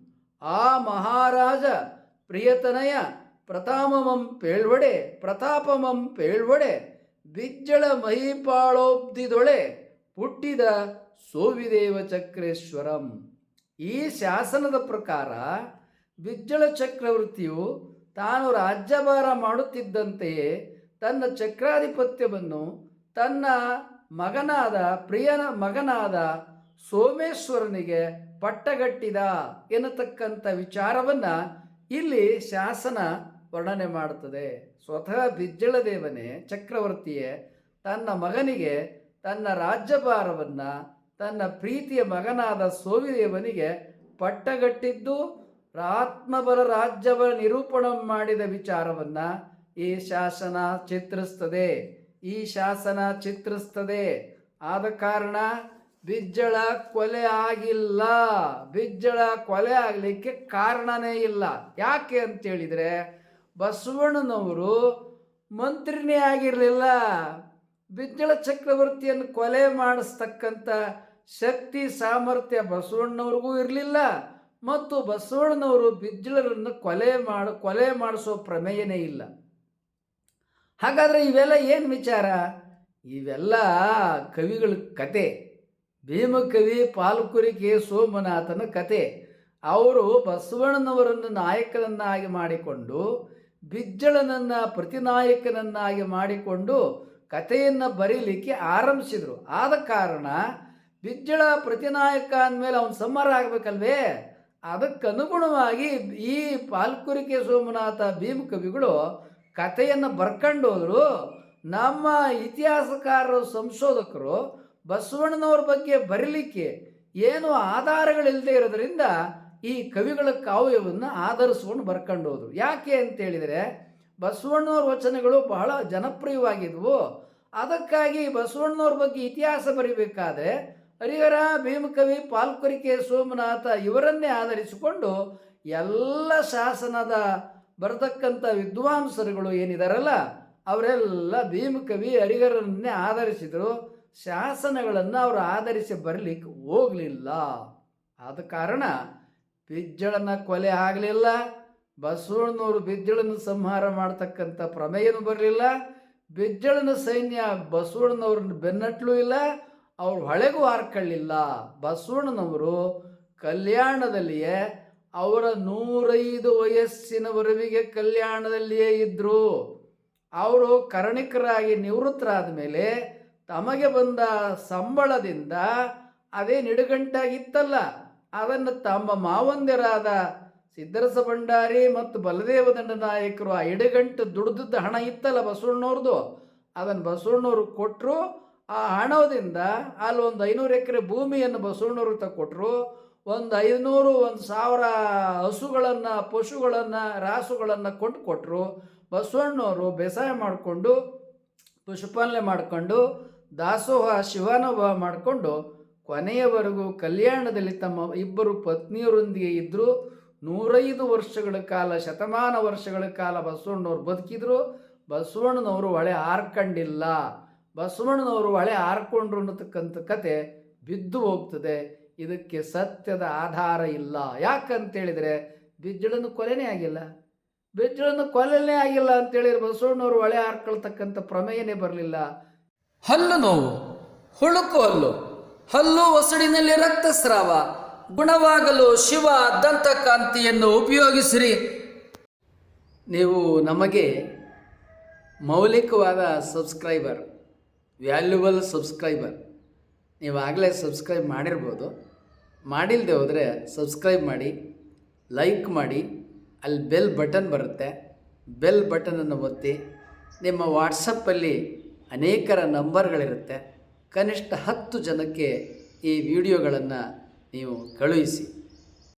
ಆ ಮಹಾರಾಜ ಪ್ರಿಯತನಯ ಪ್ರತಾಪಮಂ ಪೇಳ್ವಡೆ ಬಿಜ್ಜಳ ಮಹಿಪಾಳೋಬ್ದಿದೊಳೆ ಹುಟ್ಟಿದ ಸೋವಿದೇವ ಚಕ್ರೇಶ್ವರಂ. ಈ ಶಾಸನದ ಪ್ರಕಾರ ಬಿಜ್ಜಳ ಚಕ್ರವರ್ತಿಯು ತಾನು ರಾಜ್ಯಭಾರ ಮಾಡುತ್ತಿದ್ದಂತೆಯೇ ತನ್ನ ಚಕ್ರಾಧಿಪತ್ಯವನ್ನು ತನ್ನ ಪ್ರಿಯನ ಮಗನಾದ ಸೋಮೇಶ್ವರನಿಗೆ ಪಟ್ಟಗಟ್ಟಿದ ಎನ್ನತಕ್ಕಂಥ ವಿಚಾರವನ್ನು ಇಲ್ಲಿ ಶಾಸನ ವರ್ಣನೆ ಮಾಡುತ್ತದೆ. ಸ್ವತಃ ಬಿಜ್ಜಳ ದೇವನೇ, ಚಕ್ರವರ್ತಿಯೇ ತನ್ನ ಮಗನಿಗೆ ತನ್ನ ರಾಜ್ಯಭಾರವನ್ನು ತನ್ನ ಪ್ರೀತಿಯ ಮಗನಾದ ಸೋವಿದೇವನಿಗೆ ಪಟ್ಟಗಟ್ಟಿದ್ದು ಆತ್ಮಬಲ ರಾಜ್ಯಬಲ ನಿರೂಪಣ ಮಾಡಿದ ವಿಚಾರವನ್ನು ಈ ಶಾಸನ ಚಿತ್ರಿಸ್ತದೆ. ಆದ ಕಾರಣ ಬಿಜ್ಜಳ ಕೊಲೆ ಆಗಿಲ್ಲ. ಬಿಜ್ಜಳ ಕೊಲೆ ಆಗಲಿಕ್ಕೆ ಕಾರಣನೇ ಇಲ್ಲ. ಯಾಕೆ ಅಂತೇಳಿದರೆ, ಬಸವಣ್ಣನವರು ಮಂತ್ರಿನೇ ಆಗಿರಲಿಲ್ಲ. ಬಿಜ್ಜಳ ಚಕ್ರವರ್ತಿಯನ್ನು ಕೊಲೆ ಮಾಡಿಸ್ತಕ್ಕಂಥ ಶಕ್ತಿ ಸಾಮರ್ಥ್ಯ ಬಸವಣ್ಣವ್ರಿಗೂ ಇರಲಿಲ್ಲ. ಮತ್ತು ಬಸವಣ್ಣನವರು ಬಿಜ್ಜಳರನ್ನು ಕೊಲೆ ಮಾಡಿಸೋ ಪ್ರಮೇಯನೇ ಇಲ್ಲ. ಹಾಗಾದರೆ ಇವೆಲ್ಲ ಏನು ವಿಚಾರ? ಇವೆಲ್ಲ ಕವಿಗಳ ಕತೆ. ಭೀಮಕವಿ ಪಾಲ್ಕುರಿ ಸೋಮನಾಥನ ಕತೆ. ಅವರು ಬಸವಣ್ಣನವರನ್ನು ನಾಯಕನನ್ನಾಗಿ ಮಾಡಿಕೊಂಡು ಬಿಜ್ಜಳನನ್ನು ಪ್ರತಿನಾಯಕನನ್ನಾಗಿ ಮಾಡಿಕೊಂಡು ಕಥೆಯನ್ನು ಬರೀಲಿಕ್ಕೆ ಆರಂಭಿಸಿದರು. ಆದ ಕಾರಣ ಬಿಜ್ಜಳ ಪ್ರತಿನಾಯಕ ಅಂದಮೇಲೆ ಅವನು ಸಂಹಾರ ಆಗಬೇಕಲ್ವೇ? ಅದಕ್ಕನುಗುಣವಾಗಿ ಈ ಪಾಲ್ಕುರಿಕೆ ಸೋಮನಾಥ ಭೀಮ ಕವಿಗಳು ಕಥೆಯನ್ನು ಬರ್ಕೊಂಡು ಹೋದರು. ನಮ್ಮ ಇತಿಹಾಸಕಾರರು, ಸಂಶೋಧಕರು ಬಸವಣ್ಣನವ್ರ ಬಗ್ಗೆ ಬರೀಲಿಕ್ಕೆ ಏನು ಆಧಾರಗಳಿಲ್ಲದೆ ಇರೋದ್ರಿಂದ ಈ ಕವಿಗಳ ಕಾವ್ಯವನ್ನು ಆಧರಿಸ್ಕೊಂಡು ಬರ್ಕೊಂಡು ಹೋದರು. ಯಾಕೆ ಅಂತೇಳಿದರೆ ಬಸವಣ್ಣವ್ರ ವಚನಗಳು ಬಹಳ ಜನಪ್ರಿಯವಾಗಿದ್ವು. ಅದಕ್ಕಾಗಿ ಬಸವಣ್ಣವ್ರ ಬಗ್ಗೆ ಇತಿಹಾಸ ಬರೀಬೇಕಾದ್ರೆ ಹರಿಹರ, ಭೀಮಕವಿ, ಪಾಲ್ಕುರಿಕೆ ಸೋಮನಾಥ ಇವರನ್ನೇ ಆಧರಿಸಿಕೊಂಡು ಎಲ್ಲ ಶಾಸನದ ಬರತಕ್ಕಂಥ ವಿದ್ವಾಂಸರುಗಳು ಏನಿದಾರಲ್ಲ ಅವರೆಲ್ಲ ಭೀಮಕವಿ ಹರಿಹರನ್ನೇ ಆಧರಿಸಿದರು. ಶಾಸನಗಳನ್ನು ಅವರು ಆಧರಿಸಿ ಬರಲಿಕ್ಕೆ ಹೋಗಲಿಲ್ಲ. ಆದ ಕಾರಣ ಬಿಜ್ಜಳನ ಕೊಲೆ ಆಗಲಿಲ್ಲ. ಬಸವಣ್ಣನವರು ಬಿಜ್ಜಳನ ಸಂಹಾರ ಮಾಡ್ತಕ್ಕಂಥ ಪ್ರಮೇಯನೂ ಬರಲಿಲ್ಲ. ಬಿಜ್ಜಳನ ಸೈನ್ಯ ಬಸವಣ್ಣನವ್ರನ್ನ ಬೆನ್ನಟ್ಲೂ ಇಲ್ಲ, ಅವ್ರು ಹೊಳೆಗೂ ಹಾರ್ಕೊಳ್ಳಿಲ್ಲ. ಬಸವಣ್ಣನವರು ಕಲ್ಯಾಣದಲ್ಲಿಯೇ ಅವರ 105 ವಯಸ್ಸಿನವರೆವಿಗೆ ಕಲ್ಯಾಣದಲ್ಲಿಯೇ ಇದ್ದರು. ಅವರು ಕರ್ಣಿಕರಾಗಿ ನಿವೃತ್ತರಾದ ಮೇಲೆ ತಮಗೆ ಬಂದ ಸಂಬಳದಿಂದ ಅದೇ ನಿಡುಗಂಟಾಗಿತ್ತಲ್ಲ, ಅದನ್ನು ತಮ್ಮ ಮಾವಂದಿರಾದ ಸಿದ್ದರಸ ಭಂಡಾರಿ ಮತ್ತು ಬಲದೇವ ದಂಡನಾಯಕರು ಆ ಇಡುಗಂಟು ದುಡ್ದದ್ದ ಹಣ ಇತ್ತಲ್ಲ ಬಸವಣ್ಣವ್ರದ್ದು, ಅದನ್ನು ಬಸವಣ್ಣವ್ರು ಕೊಟ್ಟರು. ಆ ಹಣದಿಂದ ಅಲ್ಲಿ ಒಂದು 500 ಎಕರೆ ಭೂಮಿಯನ್ನು ಬಸವಣ್ಣವ್ರು ತಗೊಟ್ರು. ಒಂದು 500, 1000 ಹಸುಗಳನ್ನು, ಪಶುಗಳನ್ನು, ರಾಸುಗಳನ್ನು ಕೊಟ್ಟರು. ಬಸವಣ್ಣವರು ಬೇಸಾಯ ಮಾಡಿಕೊಂಡು, ಪಶುಪಾಲನೆ ಮಾಡಿಕೊಂಡು, ದಾಸೋಹ ಶಿವಾನುಭವ ಮಾಡಿಕೊಂಡು ಕೊನೆಯವರೆಗೂ ಕಲ್ಯಾಣದಲ್ಲಿ ತಮ್ಮ 2 ಪತ್ನಿಯರೊಂದಿಗೆ ಇದ್ದರು. 105 ವರ್ಷಗಳ ಕಾಲ, ಶತಮಾನ ವರ್ಷಗಳ ಕಾಲ ಬಸವಣ್ಣವ್ರು ಬದುಕಿದ್ರು. ಬಸವಣ್ಣನವರು ಹೊಳೆ ಹಾರ್ಕೊಂಡಿಲ್ಲ. ಬಸವಣ್ಣನವರು ಹೊಳೆ ಹಾರ್ಕೊಂಡ್ರು ಅನ್ನತಕ್ಕಂಥ ಕತೆ ಬಿದ್ದು ಹೋಗ್ತದೆ. ಇದಕ್ಕೆ ಸತ್ಯದ ಆಧಾರ ಇಲ್ಲ. ಯಾಕಂತೇಳಿದರೆ ಬಿಜ್ಜಳನ ಕೊಲೆನೇ ಆಗಿಲ್ಲ. ಬಿಜ್ಜಳನ ಕೊಲೆನೇ ಆಗಿಲ್ಲ ಅಂತೇಳಿದ್ರೆ ಬಸವಣ್ಣವರು ಹೊಳೆ ಹಾರ್ಕೊಳ್ತಕ್ಕಂಥ ಪ್ರಮೇಯನೇ ಬರಲಿಲ್ಲ. ಹಲ್ಲು ನೋವು, ಹುಳುಕು ಹಲ್ಲು, ಹಲ್ಲು ಒಸಡಿನಲ್ಲಿ ರಕ್ತಸ್ರಾವ ಗುಣವಾಗಲು ಶಿವ ದಂತಕಾಂತಿಯನ್ನು ಉಪಯೋಗಿಸಿರಿ. ನೀವು ನಮಗೆ ಮೌಲಿಕವಾದ ಸಬ್ಸ್ಕ್ರೈಬರ್, ವ್ಯಾಲ್ಯೂಬಲ್ ಸಬ್ಸ್ಕ್ರೈಬರ್. ನೀವಾಗಲೇ ಸಬ್ಸ್ಕ್ರೈಬ್ ಮಾಡಿರ್ಬೋದು. ಮಾಡಿಲ್ಲದೆ ಹೋದರೆ ಸಬ್ಸ್ಕ್ರೈಬ್ ಮಾಡಿ, ಲೈಕ್ ಮಾಡಿ. ಅಲ್ಲಿ ಬೆಲ್ ಬಟನ್ ಬರುತ್ತೆ, ಬೆಲ್ ಬಟನನ್ನು ಒತ್ತಿ. ನಿಮ್ಮ ವಾಟ್ಸಪ್ಪಲ್ಲಿ ಅನೇಕರ ನಂಬರ್ಗಳಿರುತ್ತೆ. ಕನಿಷ್ಠ 10 ಜನಕ್ಕೆ ಈ ವಿಡಿಯೋಗಳನ್ನು ನೀವು ಕಳುಹಿಸಿ.